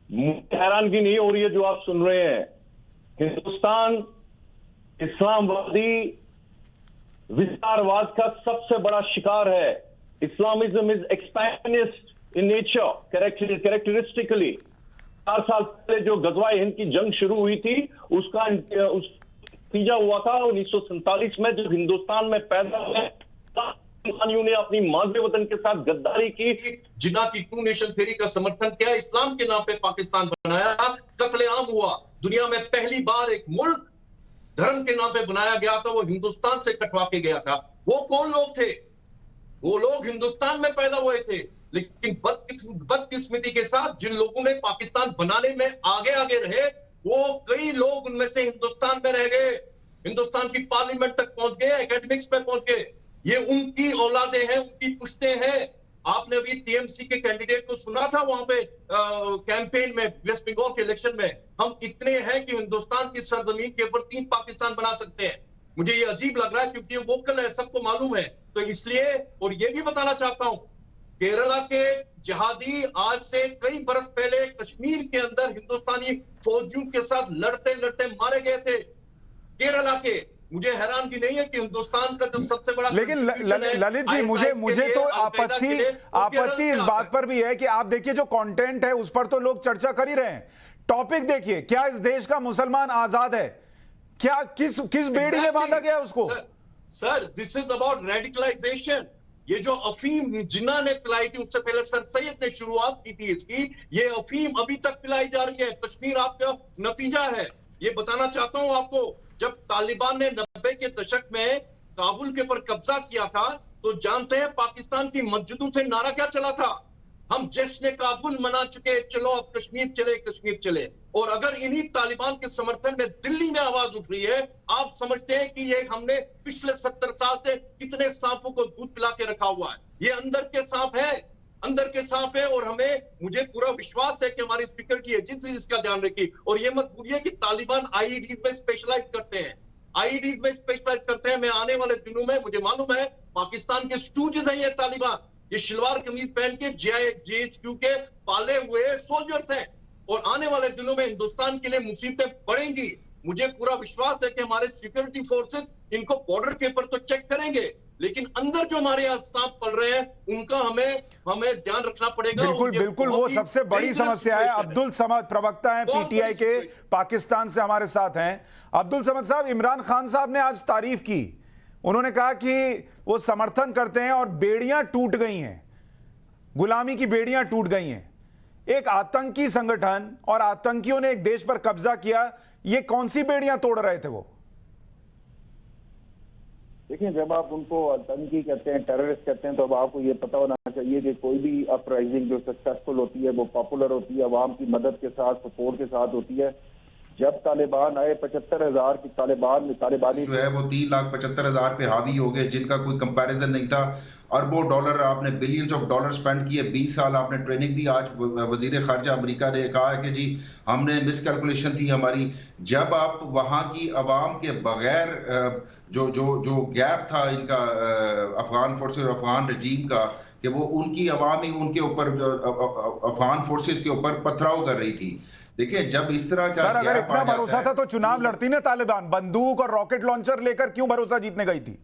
मुझे हैरानगी नहीं हो रही है जो आप सुन रहे हैं। हिंदुस्तान इस्लामवादी विस्तारवाद का सबसे बड़ा शिकार है। Islamism is expansionist in nature, characteristically. 4 साल पहले जो गजवाए हिंद की जंग शुरू हुई थी उसका नतीजा हुआ था 1947 में, जब हिंदुस्तान में पैदा हुए पाकिस्तानियों ने अपनी माज़े वतन के साथ गद्दारी की, जिन्ना की 2 नेशन थ्योरी का समर्थन किया, इस्लाम के नाम पे पाकिस्तान बनाया, कत्लेआम हुआ। दुनिया में पहली बार एक मुल्क धर्म के नाम पे बनाया गया था, वो हिंदुस्तान से कटवा के गया था। वो कौन लोग थे? वो लोग हिंदुस्तान में पैदा हुए थे, लेकिन बदकिस्मती के साथ जिन लोगों ने पाकिस्तान बनाने में आगे आगे रहे, वो कई लोग उनमें से हिंदुस्तान में रह गए, हिंदुस्तान की पार्लियामेंट तक पहुंच गए, एकेडमिक्स में पहुंच गए। ये उनकी औलादे हैं, उनकी पुश्ते हैं। आपने अभी टीएमसी के कैंडिडेट को सुना था वहां पे कैंपेन में, वेस्ट बंगाल के इलेक्शन में। हम इतने हैं कि हिंदुस्तान की सरजमीन के ऊपर 3 पाकिस्तान बना सकते हैं। मुझे ये अजीब लग रहा है क्योंकि ये वोकल है, सबको मालूम है। तो इसलिए, और ये भी बताना चाहता हूं, केरला के जिहादी आज से कई बरस पहले कश्मीर के अंदर हिंदुस्तानी फौजियों के साथ लड़ते लड़ते मारे गए थे। केरला के, मुझे हैरानगी नहीं है कि हिंदुस्तान का जो सबसे बड़ा, लेकिन ललित जी, मुझे तो आपत्ति इस बात पर भी है कि आप देखिए जो कंटेंट है उस पर तो लोग चर्चा कर ही रहे हैं। टॉपिक देखिए, क्या इस देश का मुसलमान आजाद है? क्या किस बेड़ी में बांधा गया उसको? Sir, this is about radicalisation. ये जो अफीम जिन्ना ने पिलाई थी, उससे पहले सर सैयद ने शुरुआत की थी इसकी, ये अफीम अभी तक पिलाई जा रही है। कश्मीर आपका नतीजा है। ये बताना चाहता हूं आपको, जब तालिबान ने 90 के दशक में काबुल के ऊपर कब्जा किया था, तो जानते हैं पाकिस्तान की मस्जिदों से नारा क्या चला था? हम जश्न काबुल मना चुके, चलो अब कश्मीर चले, कश्मीर चले। और अगर इन्हीं तालिबान के समर्थन में दिल्ली में आवाज उठ रही है, आप समझते हैं कि ये हमने पिछले 70 साल से कितने सांपों को दूध पिला के रखा हुआ है? ये अंदर के सांप है, अंदर के सांप है। और मुझे पूरा विश्वास है कि हमारी सिक्योरिटी एजेंसी इसका ध्यान रखी। और ये मत भूलिए कि तालिबान आईईडीज में स्पेशलाइज करते हैं, आईईडीज में स्पेशलाइज करते हैं। मैं आने वाले दिनों में, मुझे मालूम है, पाकिस्तान के स्टूडेंट्स हैं ये तालिबान, ये शलवार कमीज पहन के जीएचक्यू के पाले हुए सोल्जर्स हैं। और आने वाले दिनों में हिंदुस्तान के लिए मुसीबतें बढ़ेंगी। मुझे पूरा विश्वास है कि हमारे सिक्योरिटी फोर्सेस इनको बॉर्डर के ऊपर तो चेक करेंगे, लेकिन अंदर जो हमारे यहाँ सांप पल रहे हैं उनका हमें ध्यान रखना पड़ेगा। बिल्कुल वो सबसे बड़ी समस्या है। अब्दुल समद प्रवक्ता हैं पीटीआई के, पाकिस्तान से हमारे साथ हैं। अब्दुल समद साहब, इमरान खान साहब ने आज तारीफ की। उन्होंने कहा कि वो समर्थन करते हैं और बेड़ियां टूट गई हैं, गुलामी की बेड़ियां टूट गई हैं। एक आतंकी संगठन और आतंकियों ने एक देश पर कब्जा किया, ये कौन सी बेड़ियां तोड़ रहे थे वो? देखिए, जब आप उनको आतंकी कहते हैं, टेररिस्ट कहते हैं, तो अब आपको ये पता होना चाहिए कि कोई भी अपराइजिंग जो सक्सेसफुल होती है वो पॉपुलर होती है, अवाम की मदद के साथ, सपोर्ट के साथ होती है। जब तालिबान आए, 75,000 की तालिबानी जो है वो 3,75,000 पे हावी हो गए, जिनका कोई कंपैरिजन नहीं था। अरबों डॉलर आपने, बिलियंस ऑफ डॉलर स्पेंड किए, 20 साल आपने ट्रेनिंग दी। आज वजीर खारजा अमेरिका ने कहा है कि जी हमने मिसकैलकुलेशन थी हमारी। जब आप वहाँ की आवाम के बगैर जो गैप था इनका अफगान फोर्सेस और अफगान रजीम का, कि वो उनकी आवाम ही उनके ऊपर अफगान फोर्सेस के ऊपर पथराव कर रही थी। देखिए, जब इस तरह का सर, अगर इतना भरोसा था तो चुनाव लड़ती ना तालिबान? बंदूक और रॉकेट लॉन्चर लेकर क्यों भरोसा जीतने गई थी?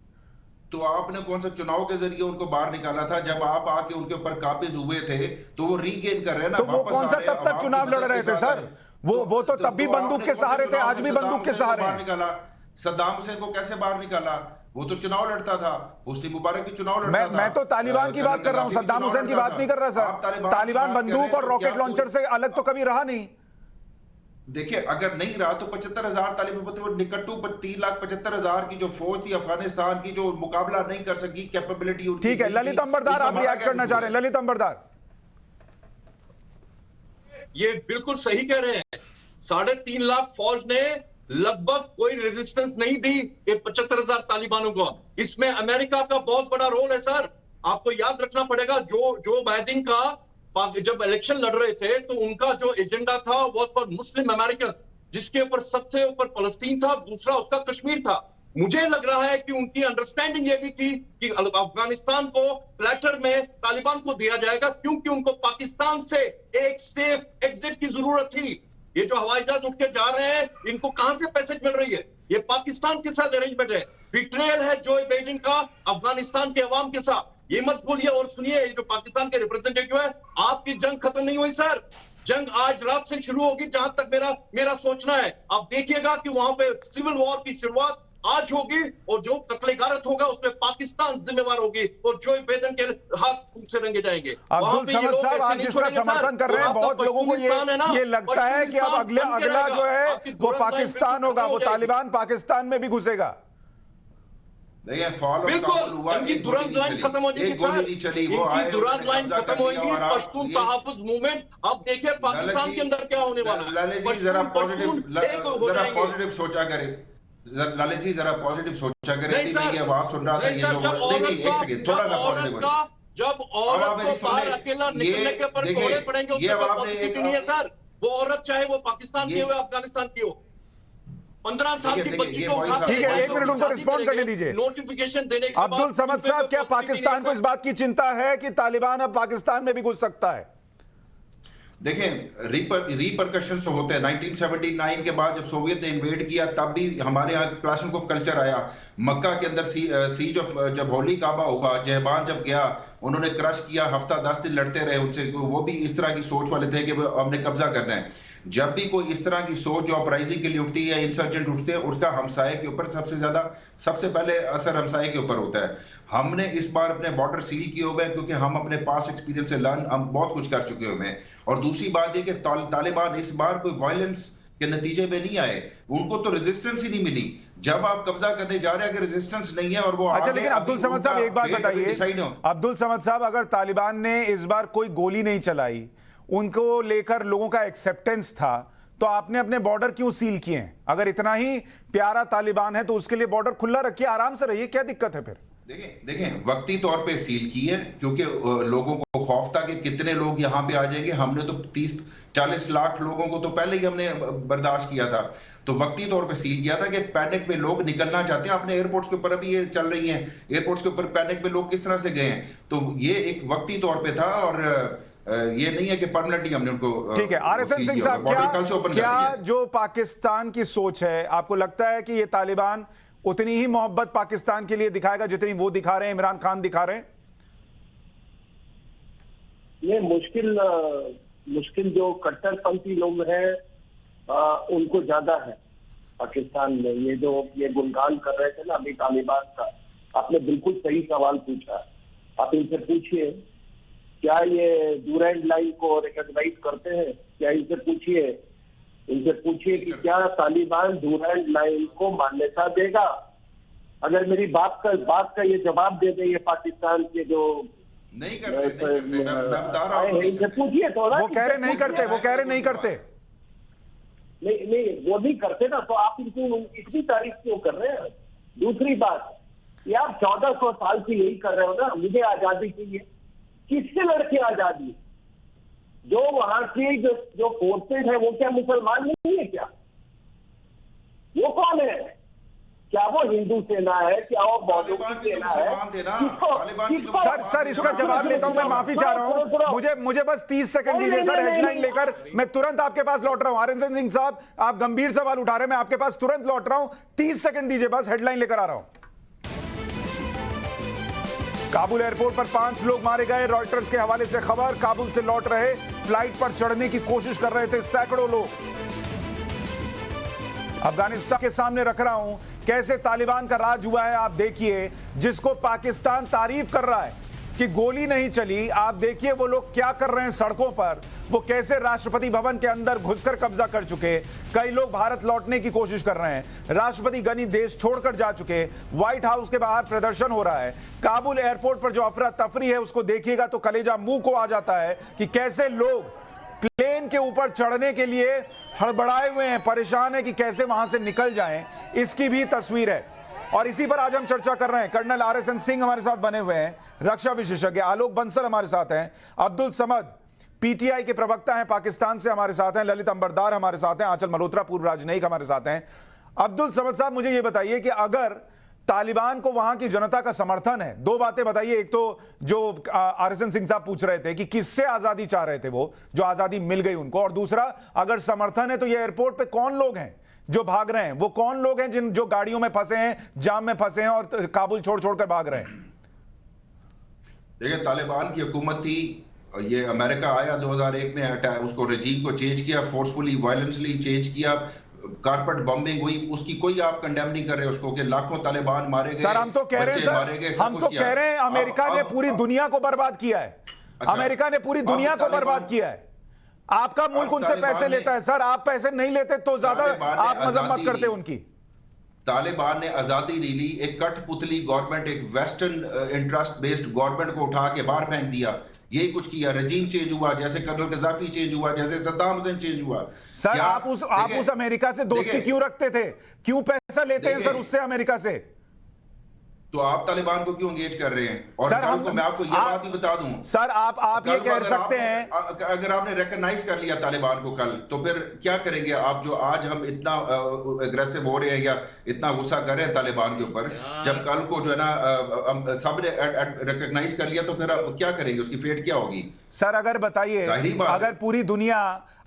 तो आपने कौन सा चुनाव के जरिए उनको बाहर निकाला था? जब आप आके उनके ऊपर काबिज हुए थे तो वो रीगेन कर रहे हैं ना। तो वो कौन सा तब तक चुनाव लड़ रहे थे सर? वो तो तब भी बंदूक के सहारे थे, आज भी बंदूक के सहारे हैं। निकाला सद्दाम हुसैन को कैसे बाहर निकाला? वो तो चुनाव लड़ता था, हुस्नी मुबारक भी चुनाव लड़ता था। मैं तो तालिबान की बात कर रहा हूं, सद्दाम हुसैन की बात नहीं कर रहा सर। तालिबान बंदूक और रॉकेट लॉन्चर से अलग तो कभी रहा नहीं। देखिए, अगर नहीं रहा तो 75,000 तालिबान निकट्टू 3,75,000 की जो फौज थी अफगानिस्तान की, जो मुकाबला नहीं कर सकी, कैपेबिलिटी उनकी। ठीक है, ललित अंबरदार आप रिएक्ट करना चाह रहे हैं। ललित अंबरदार, ये बिल्कुल सही कह रहे हैं। 3.5 लाख फौज ने लगभग कोई रेजिस्टेंस नहीं दी ये 75,000 तालिबानों को। इसमें अमेरिका का बहुत बड़ा रोल है सर। आपको याद रखना पड़ेगा, जो बाइडेन का जब इलेक्शन लड़ रहे थे तो उनका जो एजेंडा था वो फॉर मुस्लिम अमेरिकन, जिसके ऊपर सबसे ऊपर फलस्तीन था, दूसरा उसका कश्मीर था। मुझे लग रहा है कि उनकी अंडरस्टैंडिंग ये भी थी कि अफगानिस्तान को प्लेटर में तालिबान को दिया जाएगा, क्योंकि उनको पाकिस्तान से एक सेफ एग्जिट की जरूरत थी। ये जो हवाई जहाज उठ के जा रहे हैं, इनको कहां से पैसेज मिल रही है? ये पाकिस्तान के साथ अरेंजमेंट है, बिट्रेयल है जो बाइडेन का अफगानिस्तान के अवाम के साथ। ये मत भूलिए और सुनिए, जो पाकिस्तान के रिप्रेजेंटेटिव है, आपकी जंग खत्म नहीं हुई सर। जंग आज रात से शुरू होगी, जहां तक मेरा सोचना है। आप देखिएगा कि वहां पे सिविल वॉर की शुरुआत आज होगी और जो कत्ले गारत होगा उसमें पाकिस्तान जिम्मेवार होगी और जो बाइडेन के हाथ से रंगे जाएंगे। अब्दुल समद साहब, आप जिसका समर्थन कर रहे हैं, बहुत लोगों को ये लगता है कि अब अगला जो है वो पाकिस्तान होगा, वो तालिबान पाकिस्तान में भी घुसेगा। बिल्कुल, इनकी दुरंत लाइन खत्म हो जाएगी सर, इनकी दुरंत लाइन खत्म होगी। पश्तून तहफ़्फ़ुज़ मूवमेंट, अब देखिए पाकिस्तान के अंदर क्या होने वाला है। पॉजिटिव सोचा करें लालित जी, जरा पॉजिटिव सोचा करें। नहीं, ये आवाज सुन रहा था, ये जब औरत को बाहर अकेला निकलने के ऊपर कोड़े पड़ेंगे, उसमें कोई पॉजिटिविटी नहीं है सर। वो औरत चाहे वो पाकिस्तान की हो या अफगानिस्तान की हो, 15 साल की बच्ची को उठा, ठीक है, 1 मिनट उनको रिस्पॉन्ड करने दीजिए। नोटिफिकेशन देने के बाद अब्दुल समद साहब, क्या पाकिस्तान को इस बात की चिंता है कि तालिबान अब पाकिस्तान में भी घुस सकता है? देखें, रिपरकशंस तो होते हैं। 1979 के बाद जब सोवियत ने इन्वेड किया, तब भी हमारे यहाँ क्लाशनकोव कल्चर आया। मक्का के अंदर सीज ऑफ जब होली काबा हुआ, जहबान जब गया, उन्होंने क्रश किया, हफ्ता 10 दिन लड़ते रहे उनसे। वो भी इस तरह की सोच वाले थे कि हमने कब्जा करना है। जब भी कोई इस तरह की सोच जो अपराइजिंग के लिए उठती है, इंसर्जेंट उठते हैं, उसका हमसाये के ऊपर सबसे पहले असर हमसाये के ऊपर होता है। हमने इस बार अपने बॉर्डर सील किए हुए हैं क्योंकि हम अपने पास एक्सपीरियंस से हम बहुत कुछ कर चुके हुए हैं। और दूसरी बात ये कि तालिबान इस बार कोई वायलेंस के नतीजे में नहीं आए, उनको तो रेजिस्टेंस ही नहीं मिली। जब आप कब्जा करने जा रहे हैं, अगर रेजिस्टेंस नहीं है और वो अच्छा, लेकिन अब्दुल समद साहब एक बात बताइए, अब्दुल समद साहब, अगर तालिबान ने इस बार कोई गोली नहीं चलाई, उनको लेकर लोगों का एक्सेप्टेंस था, तो आपने अपने बॉर्डर क्यों सील किए हैं? अगर इतना ही प्यारा तालिबान है तो उसके लिए बॉर्डर खुला रखिए, आराम से रहिए, क्या दिक्कत है फिर? देखें, वक्ती तौर पे सील की है क्योंकि लोगों को खौफ था कि कितने लोग यहाँ पे आ जाएंगे। हमने तो 30-40 लाख लोगों को तो पहले ही हमने बर्दाश्त किया था, तो वक्ती तौर पे सील किया था कि पैनिक में लोग निकलना चाहते हैं। अपने एयरपोर्ट्स के ऊपर अभी ये चल रही हैं, एयरपोर्ट्स के ऊपर पैनिक में लोग किस तरह से गए हैं, तो ये एक वक्ती तौर पे था और ये नहीं है कि परमानेंटली हमने उनको। ठीक है, आरएसएन सिंह साहब, क्या जो पाकिस्तान की सोच है, आपको लगता है कि ये तालिबान उतनी ही मोहब्बत पाकिस्तान के लिए दिखाएगा जितनी वो दिखा रहे हैं, इमरान खान दिखा रहे हैं? ये मुश्किल जो कट्टरपंथी लोग हैं उनको ज्यादा है पाकिस्तान में। ये गुणगान कर रहे थे ना अभी तालिबान का, आपने बिल्कुल सही सवाल पूछा। आप इनसे पूछिए क्या ये डूरैंड लाइन को रिकॉग्नाइज करते हैं, क्या इनसे पूछिए कि क्या तालिबान डूरैंड लाइन को मान्यता देगा। अगर मेरी बात का ये जवाब दे दे ये पाकिस्तान के जो नहीं करते, इनसे पूछिए थोड़ा। वो कह रहे नहीं करते, नहीं वो नहीं करते ना, तो आप इनको इतनी तारीफ क्यों कर रहे हैं? दूसरी बात, ये आप 1400 साल से यही कर रहे हो ना, मुझे आजादी चाहिए। किससे लड़के आजादी? जो वहां की जो फोर्सेज है वो क्या मुसलमान नहीं है क्या? वो कौन है? क्या वो हिंदू सेना है? क्या वो बौद्धों की सेना है? सर इसका जवाब लेता हूं, मैं माफी चाह रहा हूं, मुझे बस 30 सेकंड दीजिए सर, हेडलाइन लेकर मैं तुरंत आपके पास लौट रहा हूं। आरएसएन सिंह साहब, आप गंभीर सवाल उठा रहे हैं, मैं आपके पास तुरंत लौट रहा हूं, 30 सेकंड दीजिए, बस हेडलाइन लेकर आ रहा हूं। काबुल एयरपोर्ट पर 5 लोग मारे गए, रॉयटर्स के हवाले से खबर। काबुल से लौट रहे फ्लाइट पर चढ़ने की कोशिश कर रहे थे सैकड़ों लोग। अफगानिस्तान के सामने रख रहा हूं कैसे तालिबान का राज हुआ है आप देखिए, जिसको पाकिस्तान तारीफ कर रहा है कि गोली नहीं चली। आप देखिए वो लोग क्या कर रहे हैं सड़कों पर, वो कैसे राष्ट्रपति भवन के अंदर घुसकर कब्जा कर चुके, कई लोग भारत लौटने की कोशिश कर रहे हैं, राष्ट्रपति गनी देश छोड़कर जा चुके, व्हाइट हाउस के बाहर प्रदर्शन हो रहा है, काबुल एयरपोर्ट पर जो अफरा तफरी है उसको देखिएगा तो कलेजा मुंह को आ जाता है कि कैसे लोग प्लेन के ऊपर चढ़ने के लिए हड़बड़ाए हुए हैं, परेशान है कि कैसे वहां से निकल जाएं। इसकी भी तस्वीर है और इसी पर आज हम चर्चा कर रहे हैं। कर्नल RSN सिंह हमारे साथ बने हुए हैं, रक्षा विशेषज्ञ, आलोक बंसल हमारे साथ हैं, अब्दुल समद PTI के प्रवक्ता हैं, पाकिस्तान से हमारे साथ हैं, ललित अंबरदार हमारे साथ हैं, आंचल मल्होत्रा पूर्व राजनयिक हमारे साथ हैं। अब्दुल समद साहब, मुझे ये बताइए कि अगर तालिबान को वहां की जनता का समर्थन है, दो बातें बताइए। एक तो जो RSN सिंह साहब पूछ रहे थे कि किससे आजादी चाह रहे थे वो, जो आजादी मिल गई उनको, और दूसरा अगर समर्थन है तो ये एयरपोर्ट पे कौन लोग हैं जो भाग रहे हैं, वो कौन लोग हैं जिन जो गाड़ियों में फंसे हैं, जाम में फंसे हैं और काबुल छोड़ छोड़कर भाग रहे हैं? देखिए, तालिबान की हुकूमत थी, ये अमेरिका आया 2001 में, उसको रजीम को चेंज किया, फोर्सफुली वायलेंसली चेंज किया, कारपेट बॉम्बिंग हुई, उसकी कोई आप कंडेम नहीं कर रहे उसको कि लाखों तालिबान मारे गए। सर हम तो कह रहे हैं, सर हम तो कह रहे हैं अमेरिका ने पूरी दुनिया को बर्बाद किया है। अमेरिका ने पूरी दुनिया को बर्बाद किया है। आपका मुल्क उनसे पैसे लेता है सर, आप पैसे नहीं लेते तो ज्यादा आप मजम्मत करते उनकी। तालिबान ने आजादी नहीं ली, एक कठपुतली गवर्नमेंट, एक वेस्टर्न इंटरेस्ट बेस्ड गवर्नमेंट को उठा के बाहर फेंक दिया। यही कुछ किया, रजीम चेंज हुआ, जैसे कर्नल गद्दाफी चेंज हुआ, जैसे सद्दाम हुसैन चेंज हुआ। सर आप उस अमेरिका से दोस्ती क्यों रखते थे, क्यों पैसा लेते हैं सर उससे अमेरिका से? तो आप तालिबान को क्यों एंगेज कर रहे हैं? और सर मैं आपको ये बात भी बता दूं सर, आप ये कह सकते हैं, अगर आपने रिकॉग्नाइज कर लिया तालिबान को कल, तो फिर क्या करेंगे आप? जो आज हम इतना एग्रेसिव हो रहे हैं या इतना गुस्सा कर रहे हैं तालिबान के ऊपर, जब कल को जो है ना सब ने रिकॉग्नाइज कर लिया, तो फिर क्या करेंगे? उसकी फेट क्या होगी? सर अगर बताइए, अगर पूरी दुनिया,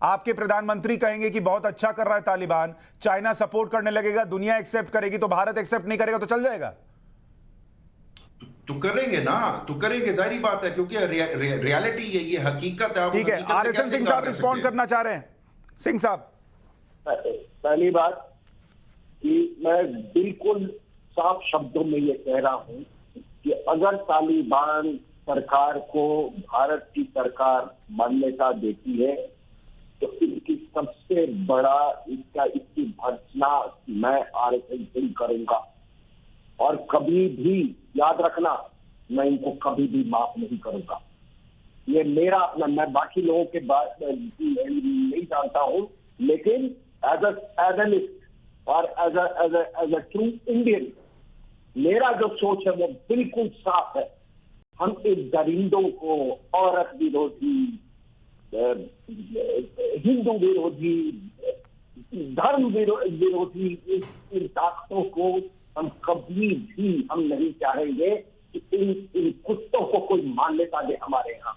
आपके प्रधानमंत्री कहेंगे कि बहुत अच्छा कर रहा है तालिबान, चाइना सपोर्ट करने लगेगा, दुनिया एक्सेप्ट करेगी, तो भारत एक्सेप्ट नहीं करेगा तो चल जाएगा? तो करेंगे ना, तो करेंगे, जाहिर बात है, क्योंकि रियलिटी ये हकीकत है। ठीक है, RSN सिंह साहब रिस्पॉन्ड करना चाह रहे हैं। सिंह साहब, पहली बात कि मैं बिल्कुल साफ शब्दों में ये कह रहा हूं कि अगर तालिबान सरकार को भारत की सरकार मान्यता देती है तो इनकी सबसे बड़ा इसकी भर्त्सना मैं RSN सिंह करूंगा, और कभी भी याद रखना, मैं इनको कभी भी माफ नहीं करूंगा। ये मेरा अपना, मैं बाकी लोगों के बात नहीं जानता हूं, लेकिन एज एन और एज अ ट्रू इंडियन मेरा जो सोच है वो बिल्कुल साफ है। हम इन दरिंदों को, औरत विरोधी, हिंदू विरोधी, धर्म विरोधी इन ताकतों को हम कभी भी हम नहीं चाहेंगे कि इन कुत्तों को कोई मान्यता दे हमारे यहाँ।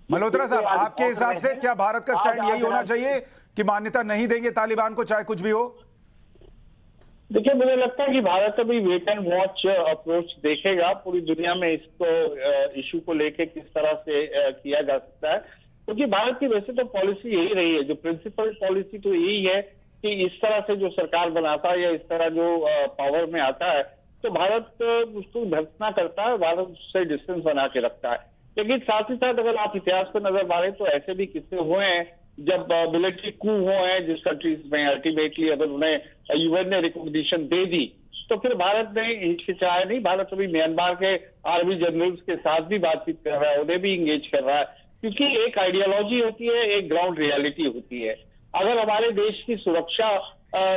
मल्होत्रा साहब, आपके हिसाब से क्या भारत का स्टैंड यही होना चाहिए कि मान्यता नहीं देंगे तालिबान को, चाहे कुछ भी हो? देखिए, मुझे लगता है कि भारत अभी वेट एंड वॉच अप्रोच देखेगा पूरी दुनिया में इसको इशू को लेके किस तरह से किया जा सकता है, क्योंकि भारत की वैसे तो पॉलिसी यही रही है, जो प्रिंसिपल पॉलिसी तो यही है कि इस तरह से जो सरकार बनाता है या इस तरह जो पावर में आता है तो भारत उसको भर्त्सना करता है, भारत उससे डिस्टेंस बना के रखता है। लेकिन साथ ही साथ अगर आप इतिहास पर नजर मारें तो ऐसे भी किस्से हुए हैं जब मिलिट्री कू हुए हैं जिस कंट्रीज में, अल्टीमेटली अगर उन्हें UN ने रिकॉग्निशन दे दी तो फिर भारत ने हिचकिचाया नहीं। भारत अभी म्यांमार के आर्मी जनरल्स के साथ भी बातचीत कर रहा है, उन्हें भी इंगेज कर रहा है, क्योंकि एक आइडियोलॉजी होती है, एक ग्राउंड रियलिटी होती है। अगर हमारे देश की सुरक्षा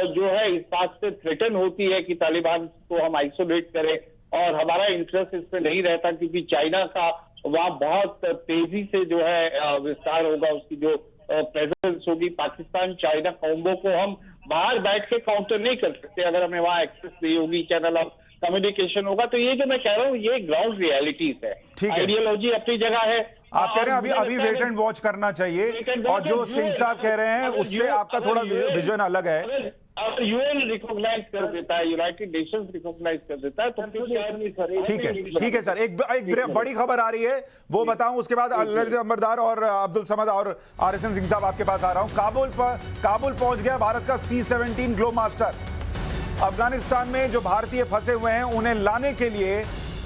जो है इस बात से थ्रेटन होती है कि तालिबान को हम आइसोलेट करें, और हमारा इंटरेस्ट इसमें नहीं रहता क्योंकि चाइना का वहाँ बहुत तेजी से जो है विस्तार होगा, उसकी जो प्रेजेंस होगी, पाकिस्तान चाइना कॉम्बो को हम बाहर बैठ के काउंटर नहीं कर सकते अगर हमें वहाँ एक्सेस नहीं होगी, चैनल ऑफ कम्युनिकेशन होगा। तो ये जो मैं कह रहा हूँ ये ग्राउंड रियलिटीज है, आइडियोलॉजी अपनी जगह है। आप कह रहे हैं अभी वेट एंड वॉच करना चाहिए, और जो सिंह साहब कह रहे हैं उससे आपका थोड़ा विजन अलग है। अगर UN रिकॉग्नाइज कर देता है, यूनाइटेड नेशंस रिकॉग्नाइज कर देता है तो ठीक है सर, एक बड़ी खबर आ रही है वो बताऊं, उसके बाद ललित अंबरदार और अब्दुल समद और RSN सिंह साहब आपके पास आ रहा हूं। काबुल पहुंच गया भारत का C-17 ग्लोब मास्टर। अफगानिस्तान में जो भारतीय फंसे हुए हैं उन्हें लाने के लिए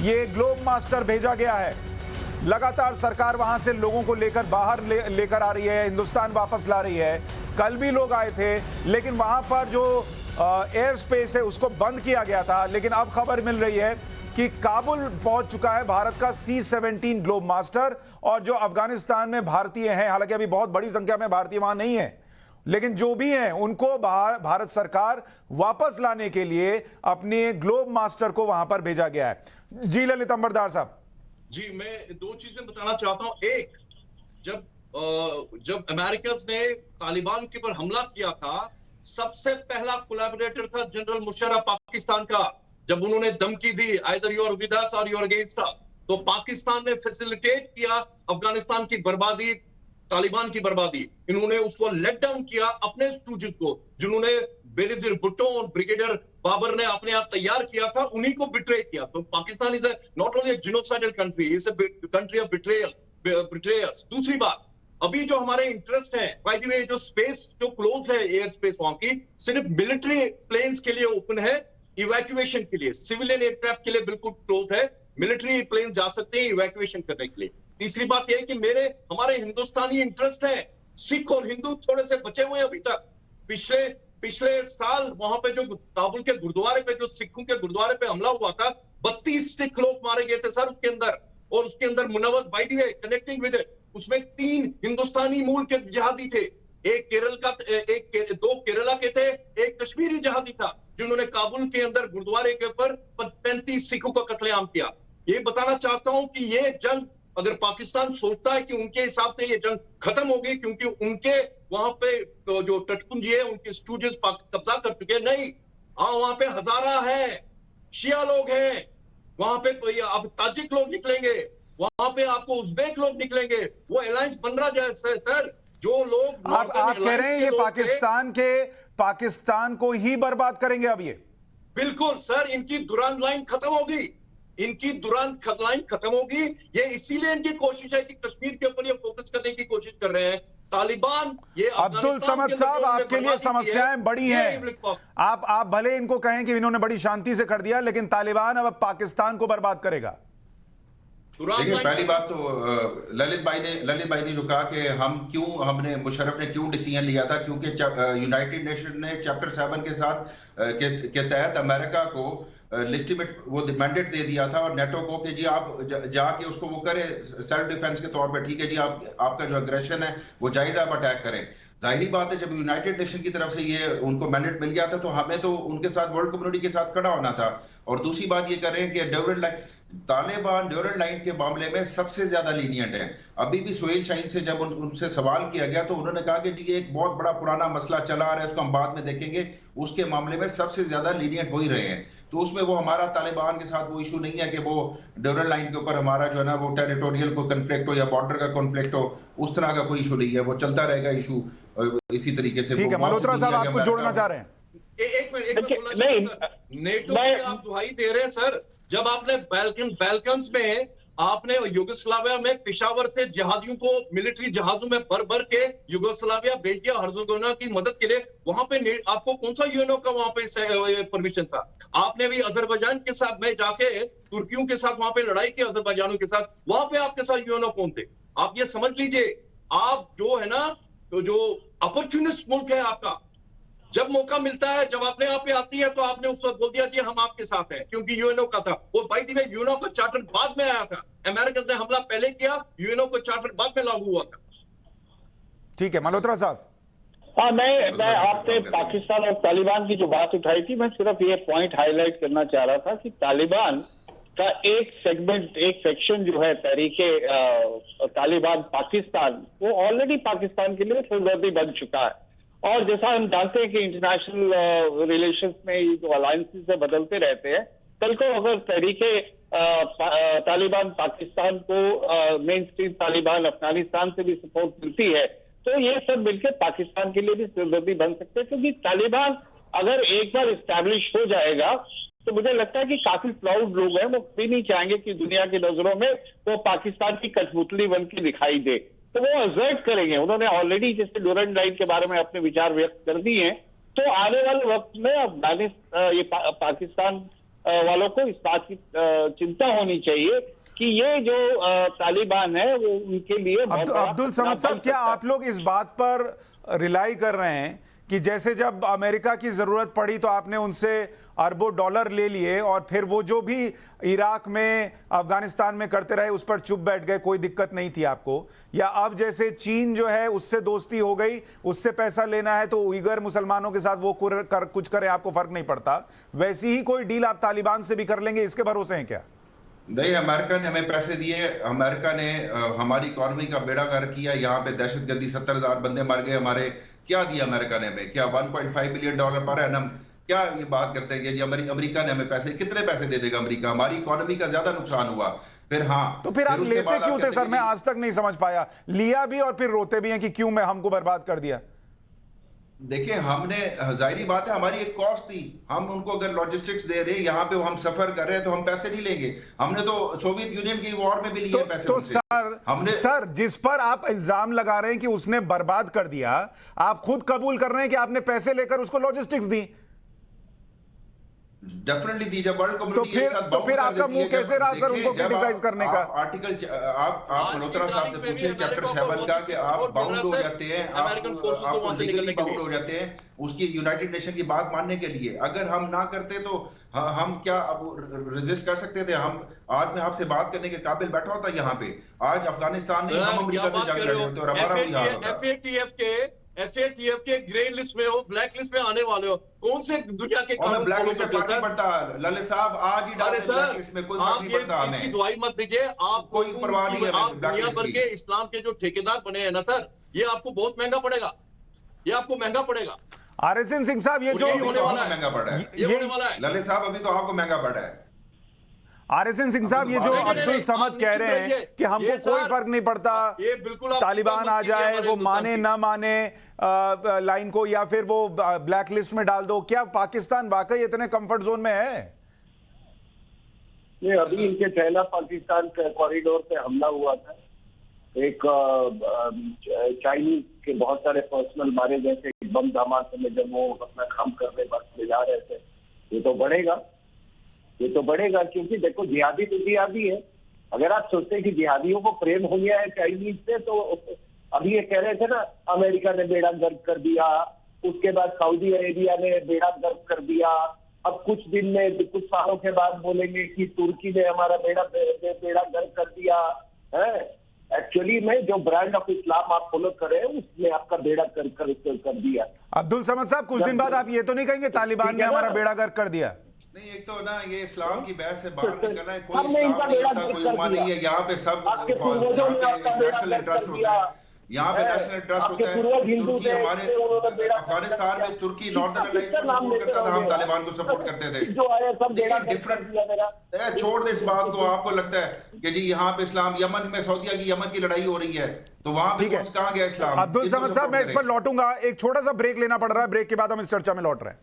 ये ग्लोब मास्टर भेजा गया है। लगातार सरकार वहां से लोगों को लेकर बाहर लेकर आ रही है, हिंदुस्तान वापस ला रही है। कल भी लोग आए थे, लेकिन वहां पर जो एयर स्पेस है उसको बंद किया गया था। लेकिन अब खबर मिल रही है कि काबुल पहुंच चुका है भारत का C-17 ग्लोब मास्टर, और जो अफगानिस्तान में भारतीय हैं, हालांकि अभी बहुत बड़ी संख्या में भारतीय वहां नहीं है, लेकिन जो भी हैं उनको भारत सरकार वापस लाने के लिए अपने ग्लोब मास्टर को वहां पर भेजा गया है। जी ललित अंबरदार साहब। जी, मैं दो चीजें बताना चाहता हूं। एक, जब अमेरिका ने तालिबान के ऊपर हमला किया था, सबसे पहला कोलैबोरेटर था जनरल मुशर्रफ पाकिस्तान का। जब उन्होंने धमकी दी either you are with us और यू आर अगेंस्ट अस, तो पाकिस्तान ने फैसिलिटेट किया अफगानिस्तान की बर्बादी, तालिबान की बर्बादी। इन्होंने उसको लेट डाउन किया अपने स्टूडेंट को, जिन्होंने बेनजीर भुट्टो और ब्रिगेडियर बाबर ने अपने आप तैयार किया था, उन्हीं को बिट्रे किया। तो Pakistan is not only genocidal country, is a country of betrayers. दूसरी बात, अभी जो हमारे इंटरेस्ट है, बाय द वे, जो स्पेस जो क्लोज है, एयर स्पेस वहां की सिर्फ मिलिट्री प्लेन्स के लिए ओपन है, इवैक्यूएशन के लिए, सिविलियन एयरक्राफ्ट के लिए बिल्कुल क्लोज है। मिलिट्री प्लेन जा सकते हैं इवैक्यूएशन करने के लिए। तीसरी बात यह है कि हमारे हिंदुस्तानी इंटरेस्ट है, सिख और हिंदू थोड़े से बचे हुए हैं अभी तक। पिछले साल वहां पे जो काबुल के गुरुद्वारे पे, जो सिखों के गुरुद्वारे पे हमला हुआ था, 32 सिख लोग मारे गए थे सर उसके अंदर। और उसके अंदर मुनव्वस, by the way, connecting with it, उसमें 3 हिंदुस्तानी मूल के जिहादी थे। दो केरला के थे, एक कश्मीरी जिहादी था, जिन्होंने काबुल के अंदर गुरुद्वारे के ऊपर 35 सिखों का कत्लेआम किया। ये बताना चाहता हूं कि ये जंग, अगर पाकिस्तान सोचता है कि उनके हिसाब से ये जंग खत्म हो गई क्योंकि उनके वहां पे तो जो तटपुंजी है, उनके स्टूडेंट्स कब्जा कर चुके हैं, नहीं। वहां पे हजारा है, शिया लोग हैं वहां पे, अब ताजिक लोग निकलेंगे वहां पे, आपको उज्बेक लोग निकलेंगे। वो अलायंस बन रहा है सर। जो लोग आप कह रहे हैं ये पाकिस्तान को ही बर्बाद करेंगे अब ये? बिल्कुल सर, इनकी दुरान लाइन खत्म होगी, इनकी दुरान लाइन खत्म होगी। ये इसीलिए इनकी कोशिश है कि कश्मीर के ऊपर ये फोकस करने की कोशिश कर रहे हैं। तालिबान, ये अब्दुल समद साहब, आपके लिए समस्याएं बड़ी हैं। आप भले इनको कहें कि इन्होंने बड़ी शांति से कर दिया, लेकिन तालिबान अब पाकिस्तान को बर्बाद करेगा। देखिए, पहली बात तो ललित भाई ने जो कहा कि हमने मुशर्रफ ने क्यों डिसीजन लिया था, क्योंकि यूनाइटेड नेशन ने चैप्टर 7 के साथ के तहत अमेरिका को लिस्टिमेट वो मैंडेट दे दिया था, और नेटो को कि जी आप जाके उसको वो करें सेल्फ डिफेंस के तौर पे, ठीक है जी, आपका जो अग्रेशन है वो जायज, आप अटैक करें। जाहिर बात है, जब यूनाइटेड नेशन की तरफ से ये उनको मैंडेट मिल गया था, तो हमें तो उनके साथ, वर्ल्ड कम्युनिटी के साथ खड़ा होना था। और दूसरी बात ये कर रहे हैं कि Durand Line, Taliban Durand Line के मामले में सबसे ज्यादा लीनियंट है। अभी भी सुहेल शाहीन से जब उनसे सवाल किया गया, तो उन्होंने कहा कि जी ये एक बहुत बड़ा पुराना मसला चला आ रहा है, उसको हम बाद में देखेंगे। उसके मामले में सबसे ज्यादा लीनियंट हो ही रहे हैं। तो उसमें वो हमारा तालिबान के साथ वो इशू नहीं है कि वो ड्यूरेंट लाइन के ऊपर हमारा जो है ना वो टेरिटोरियल कोई कन्फ्लिक्ट हो या बॉर्डर का कॉन्फ्लिक्ट हो, उस तरह का कोई इशू नहीं है। वो चलता रहेगा इशू इसी तरीके से। ठीक है, मल्होत्रा साहब, आप कुछ जोड़ना चाह रहे हैं? एक मिनट, नेटो में आप दुहाई दे रहे हैं सर। जब आपने बैल्कन्स में, आपने युगोस्लाविया में पिशावर से जहादियों को मिलिट्री जहाजों में भर के युगोस्लाविया भेज दिया हर्जोगोविना की मदद के लिए, वहां पे आपको कौन सा यूएनओ का वहां पे परमिशन था? आपने भी अजरबैजान के साथ में जाके तुर्कियों के साथ वहां पे लड़ाई की, अजरबैजानों के साथ, वहां पे आपके साथ यूएनओ कौन थे? आप ये समझ लीजिए, आप जो है ना, तो जो अपॉर्चुनिस्ट मुल्क है आपका, जब मौका मिलता है, जब अपने आप पे आती है, तो आपने उस वक्त बोल दिया कि हम आपके साथ हैं, क्योंकि यूएनओ का था। और बाय द वे, यूएनओ का चार्टर बाद में आया था, अमेरिका ने हमला पहले किया, यूएनओ का चार्टर बाद में लागू हुआ था। ठीक है, मल्होत्रा साहब। हाँ, मैं आपने पाकिस्तान और तालिबान की जो बात उठाई थी, मैं सिर्फ ये पॉइंट हाईलाइट करना चाह रहा था कि तालिबान का एक सेगमेंट, एक सेक्शन जो है तहरीके तालिबान पाकिस्तान, वो ऑलरेडी पाकिस्तान के लिए सरदर्दी बन चुका है। और जैसा हम जानते हैं कि इंटरनेशनल रिलेशंस में ये जो अलायंसेस है बदलते रहते हैं, कल को अगर तहरीके तालिबान पाकिस्तान को मेन स्ट्रीम तालिबान अफगानिस्तान से भी सपोर्ट मिलती है, तो ये सब मिलकर पाकिस्तान के लिए भी सिरदर्दी बन सकते हैं। क्योंकि तालिबान अगर एक बार इस्टेब्लिश हो जाएगा, तो मुझे लगता है कि काफी प्राउड लोग हैं, वो कभी नहीं चाहेंगे कि दुनिया की नजरों में वो पाकिस्तान की कठपुतली बन के दिखाई दे, तो वो असर्ट करेंगे। उन्होंने ऑलरेडी जैसे ड्यूरेंट लाइन के बारे में अपने विचार व्यक्त कर दिए हैं, तो आने वाले वक्त में अफगानिस्तान पाकिस्तान वालों को इस बात की चिंता होनी चाहिए कि ये जो तालिबान है वो उनके लिए अब्दुल समद साहब, क्या आप लोग इस बात पर रिलाई कर रहे हैं कि जैसे जब अमेरिका की जरूरत पड़ी तो आपने उनसे अरबों डॉलर ले लिए और फिर वो जो भी इराक में अफगानिस्तान में करते रहे उस पर चुप बैठ गए, कोई दिक्कत नहीं थी आपको? या अब जैसे चीन जो है उससे दोस्ती हो गई, उससे पैसा लेना है तो उइगर मुसलमानों के साथ वो कुछ करे, आपको फर्क नहीं पड़ता, वैसी ही कोई डील आप तालिबान से भी कर लेंगे, इसके भरोसे हैं क्या? नहीं, अमेरिका ने हमें पैसे दिए, अमेरिका ने हमारी इकोनॉमी का बेड़ा गर्क किया, यहाँ पे दहशतगर्दी 70,000 बंदे मर गए हमारे। क्या दिया अमेरिका ने हमें? क्या $1.5 बिलियन पर एनम? क्या ये बात करते हैं कि जी अमेरिका ने हमें पैसे, कितने पैसे दे देगा अमेरिका? हमारी इकोनॉमी का ज्यादा नुकसान हुआ। फिर हाँ, तो फिर आप लेते क्यों थे सर? मैं आज तक नहीं समझ पाया। लिया भी और फिर रोते भी हैं कि क्यों मैं हमको बर्बाद कर दिया। देखिए, हमने, जाहिर बात है हमारी एक कॉस्ट थी, हम उनको अगर लॉजिस्टिक्स दे रहे हैं, यहाँ पे हम सफर कर रहे हैं तो हम पैसे नहीं लेंगे। हमने तो सोवियत यूनियन की वॉर में भी लिए पैसे। तो सर जिस पर आप इल्जाम लगा रहे हैं कि उसने बर्बाद कर दिया, आप खुद कबूल कर रहे हैं कि आपने पैसे लेकर उसको लॉजिस्टिक्स दी। डेफिनेटली दी। जब वर्ल्ड कम्युनिटी तो फिर आपका मुंह कैसे रहा सर उनको क्रिटिसाइज करने का? आर्टिकल आप मल्होत्रा साहब से पूछें चैप्टर 7 का कि आप बाउंड हो जाते हैं, आप लीगली बाउंड हो जाते हैं उसकी यूनाइटेड नेशन की बात मानने के लिए। अगर हम ना करते तो हम क्या अब रेजिस्ट कर सकते थे? हम आज मैं आपसे बात करने के काबिल बैठा होता यहाँ पे। आज अफगानिस्तान में हम अमेरिका से जंग लड़े होते और हमारा भी हाल होता। FATF के ग्रे लिस्ट में हो, ब्लैक लिस्ट में आने वाले हो, कौन से दुनिया के कानून ब्लैक लिस्ट में फॉलो फर्क नहीं पड़ता ललित साहब, आज ही डाले ब्लैक लिस्ट में, कोई फर्क नहीं पड़ता हमें। इसकी दवाई मत दीजिए, आप कोई परवाह नहीं है। आप दुनिया भर के इस्लाम के जो ठेकेदार बने हैं ना सर, ये आपको बहुत महंगा पड़ेगा, ये आपको महंगा पड़ेगा। आरएसएन सिंह साहब, ये जो होने वाला है, महंगा पड़ रहा है, ये होने वाला है ललित साहब, अभी तो आपको महंगा पड़ रहा है। आरएसएन सिंह साहब, ये जो अब्दुल समद कह रहे हैं कि हमको कोई फर्क नहीं पड़ता, ये बिल्कुल तालिबान आ जाए, वो माने ना माने लाइन को, या फिर वो ब्लैक लिस्ट में डाल दो, क्या पाकिस्तान वाकई इतने कंफर्ट जोन में है? ये अभी इनके चाइना पाकिस्तान कॉरिडोर पे हमला हुआ था, एक चाइनीज के बहुत सारे पर्सनल मारे गए थे बम धमाके में जब वो अपना काम करने वक्त ले जा रहे थे। ये तो बढ़ेगा, ये तो बढ़ेगा, क्योंकि देखो जिहादी तो जिहादी है। अगर आप सोचते हैं कि जिहादियों को प्रेम हो गया है चाइनीज से, तो अभी ये कह रहे थे ना अमेरिका ने बेड़ा गर्क कर दिया, उसके बाद सऊदी अरेबिया ने बेड़ा गर्क कर दिया, अब कुछ दिन में, कुछ सालों के बाद बोलेंगे कि तुर्की ने हमारा बेड़ा गर्क कर दिया है। एक्चुअली में जो ब्रांड ऑफ इस्लाम आप फॉलो कर रहे हैं उसने आपका बेड़ा गर्क कर दिया। अब्दुल समद साहब, कुछ दिन बाद आप ये तो नहीं कहेंगे तालिबान ने हमारा बेड़ा गर्क कर दिया? नहीं, एक तो ना ये इस्लाम की बहस से बाहर निकलना है, कोई इस्लाम नहीं होता, कोई उम्मा नहीं है यहाँ पे, सब नेशनल इंटरेस्ट होता है, यहाँ पे नेशनल इंटरेस्ट होता है। तुर्की, हमारे अफगानिस्तान में तुर्की नॉर्दर्न अलायंस को सपोर्ट करता था, हम तालिबान को सपोर्ट करते थे। डिफरेंट, छोड़ दे इस बात को। आपको लगता है कि जी यहाँ पे इस्लाम, यमन में सऊदिया की यमन की लड़ाई हो रही है तो वहां पे कहाँ गया इस्लाम? अब्दुल समद साहब, मैं इस पर लौटूंगा, एक छोटा सा ब्रेक लेना पड़ रहा है, ब्रेक के बाद हम इस चर्चा में लौट रहे हैं।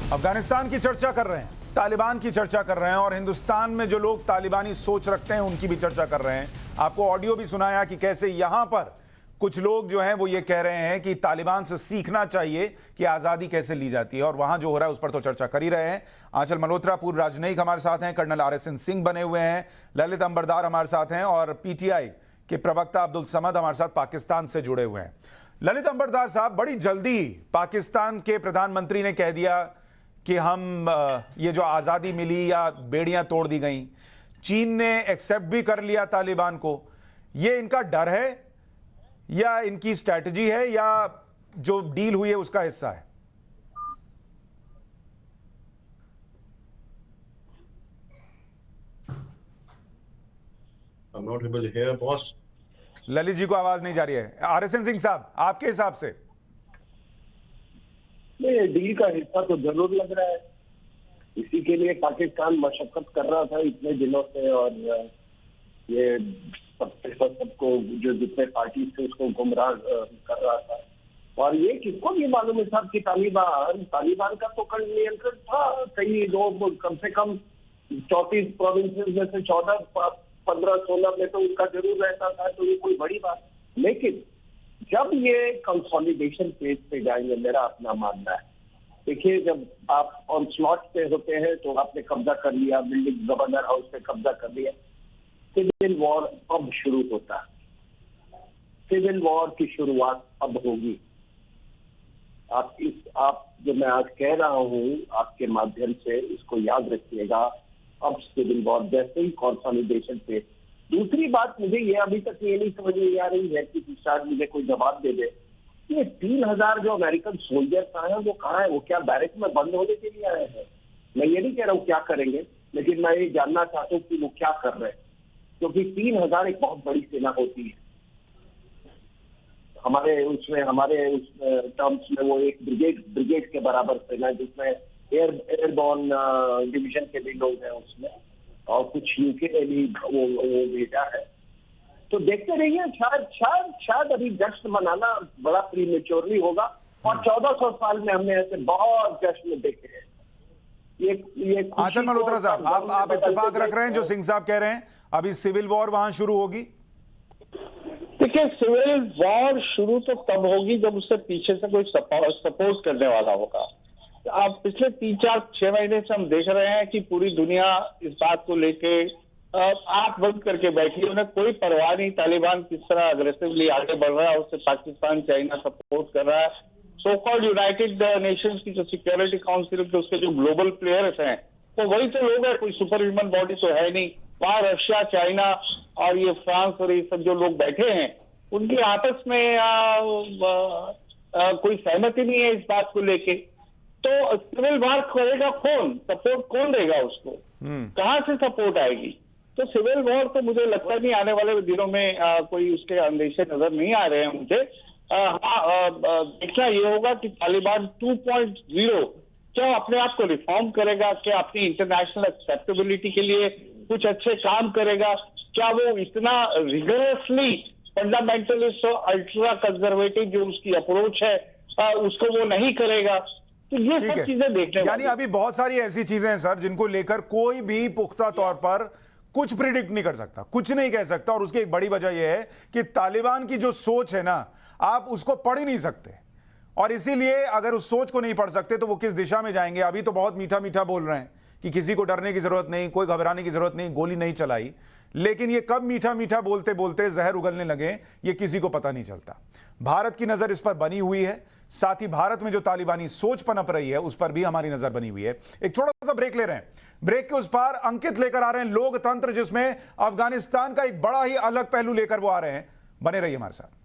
अफगानिस्तान की चर्चा कर रहे हैं, तालिबान की चर्चा कर रहे हैं, और हिंदुस्तान में जो लोग तालिबानी सोच रखते हैं उनकी भी चर्चा कर रहे हैं। आपको ऑडियो भी सुनाया कि कैसे यहां पर कुछ लोग जो हैं वो ये कह रहे हैं कि तालिबान से सीखना चाहिए कि आज़ादी कैसे ली जाती है, और वहां जो हो रहा है उस पर तो चर्चा कर ही रहे हैं। आंचल मल्होत्रा पूर्व राजनयिक हमारे साथ हैं, कर्नल आरएसएन सिंह बने हुए हैं, ललित अंबरदार हमारे साथ हैं, और पीटीआई के प्रवक्ता अब्दुल समद हमारे साथ पाकिस्तान से जुड़े हुए हैं। ललित अंबरदार साहब, बड़ी जल्दी पाकिस्तान के प्रधानमंत्री ने कह दिया कि हम ये जो आज़ादी मिली या बेड़ियां तोड़ दी गई, चीन ने एक्सेप्ट भी कर लिया तालिबान को। ये इनका डर है या इनकी स्ट्रैटेजी है या जो डील हुई है उसका हिस्सा है? I'm not able to hear, boss. Lalit ji को आवाज नहीं जा रही है। आरएसएन सिंह साहब, आपके हिसाब से? नहीं, डील का हिस्सा तो जरूर लग रहा है। इसी के लिए पाकिस्तान मशक्कत कर रहा था इतने दिनों से, और ये सबको जो जितने पार्टी थे उसको गुमराह कर रहा था। और ये किसको भी मालूम है साहब कि तालिबान का तो कल नियंत्रण था, कई लोग कम से कम 34 प्रोविंसेस में से 14, 15, 16 में तो उसका जरूर रहता था, तो ये कोई बड़ी बात। लेकिन जब ये कंसोलिडेशन फेज पे जाएंगे, मेरा अपना मानना है, देखिए जब आप ऑन स्लॉट पे होते हैं तो आपने कब्जा कर लिया, बिल्डिंग गवर्नर हाउस पे कब्जा कर लिया, सिविल वॉर अब शुरू होता है। सिविल वॉर की शुरुआत अब होगी। आप जो मैं आज कह रहा हूँ आपके माध्यम से, इसको याद रखिएगा। अब सिविल वॉर, जैसे ही कंसोलिडेशन पे। दूसरी बात, मुझे ये अभी तक ये नहीं समझ में आ रही है कि शायद मुझे कोई जवाब दे दे, ये 3000 जो अमेरिकन सोल्जर्स आए हैं वो कहाँ है? वो क्या बैरक में बंद होने के लिए आए हैं? मैं ये नहीं कह रहा हूँ क्या करेंगे, लेकिन मैं ये जानना चाहता हूँ कि वो क्या कर रहे हैं, क्योंकि 3000 एक बहुत बड़ी सेना होती है। हमारे उस टर्म्स में वो एक ब्रिगेड के बराबर सेना, जिसमें एयरबॉर्न डिवीजन के भी लोग हैं उसमें, और कुछ यूके ने भी वो भेजा है। तो देखते रहिए, शायद अभी जश्न मनाना बड़ा प्रीमेच्योरली होगा, और 1400 साल में हमने ऐसे बहुत जश्न देखे हैं। ये आंचल मल्होत्रा साहब, आप इत्तेफाक रख रहे हैं जो सिंह साहब कह रहे हैं, अभी सिविल वॉर वहां शुरू होगी? देखिए, सिविल वॉर शुरू तो तब होगी जब उससे पीछे से कोई सपोर्ट करने वाला होगा। आप पिछले 3-4-6 महीने से हम देख रहे हैं कि पूरी दुनिया इस बात को लेके आंख बंद करके बैठी है। उन्हें कोई परवाह नहीं तालिबान किस तरह अग्रेसिवली आगे बढ़ रहा है, उससे पाकिस्तान, चाइना सपोर्ट कर रहा है। सो कॉल्ड यूनाइटेड नेशंस की जो सिक्योरिटी काउंसिल के उसके जो ग्लोबल प्लेयर्स हैं, तो वही तो लोग हैं, कोई सुपर ह्यूमन बॉडी तो है नहीं। वहां रशिया, चाइना और ये फ्रांस और ये सब जो लोग बैठे हैं, उनकी आपस में कोई सहमति नहीं है इस बात को लेके। तो सिविल वॉर करेगा कौन? सपोर्ट कौन देगा उसको? कहां से सपोर्ट आएगी? तो सिविल वॉर तो मुझे लगता नहीं आने वाले दिनों में कोई उसके अंदेशे नजर नहीं आ रहे हैं मुझे। देखना ये होगा कि तालिबान 2.0 क्या अपने आप को रिफॉर्म करेगा, क्या अपनी इंटरनेशनल एक्सेप्टेबिलिटी के लिए कुछ अच्छे काम करेगा, क्या वो इतना रिगरसली फंडामेंटलिस्ट और अल्ट्रा कंजर्वेटिव जो उसकी अप्रोच है उसको वो नहीं करेगा। तो ये सब चीजें देखने, यानी अभी बहुत सारी ऐसी चीजें हैं सर जिनको लेकर कोई भी पुख्ता तौर पर कुछ प्रिडिक्ट नहीं कर सकता, कुछ नहीं कह सकता। और उसकी एक बड़ी वजह यह है कि तालिबान की जो सोच है ना, आप उसको पढ़ ही नहीं सकते, और इसीलिए अगर उस सोच को नहीं पढ़ सकते तो वो किस दिशा में जाएंगे। अभी तो बहुत मीठा मीठा बोल रहे हैं कि किसी को डरने की जरूरत नहीं, कोई घबराने की जरूरत नहीं, गोली नहीं चलाई, लेकिन ये कब मीठा मीठा बोलते बोलते जहर उगलने लगे ये किसी को पता नहीं चलता। भारत की नजर इस पर बनी हुई है, साथ ही भारत में जो तालिबानी सोच पनप रही है उस पर भी हमारी नजर बनी हुई है। एक छोटा सा ब्रेक ले रहे हैं, ब्रेक के उस पार अंकित लेकर आ रहे हैं लोकतंत्र, जिसमें अफगानिस्तान का एक बड़ा ही अलग पहलू लेकर वो आ रहे हैं। बने रहिए हमारे साथ।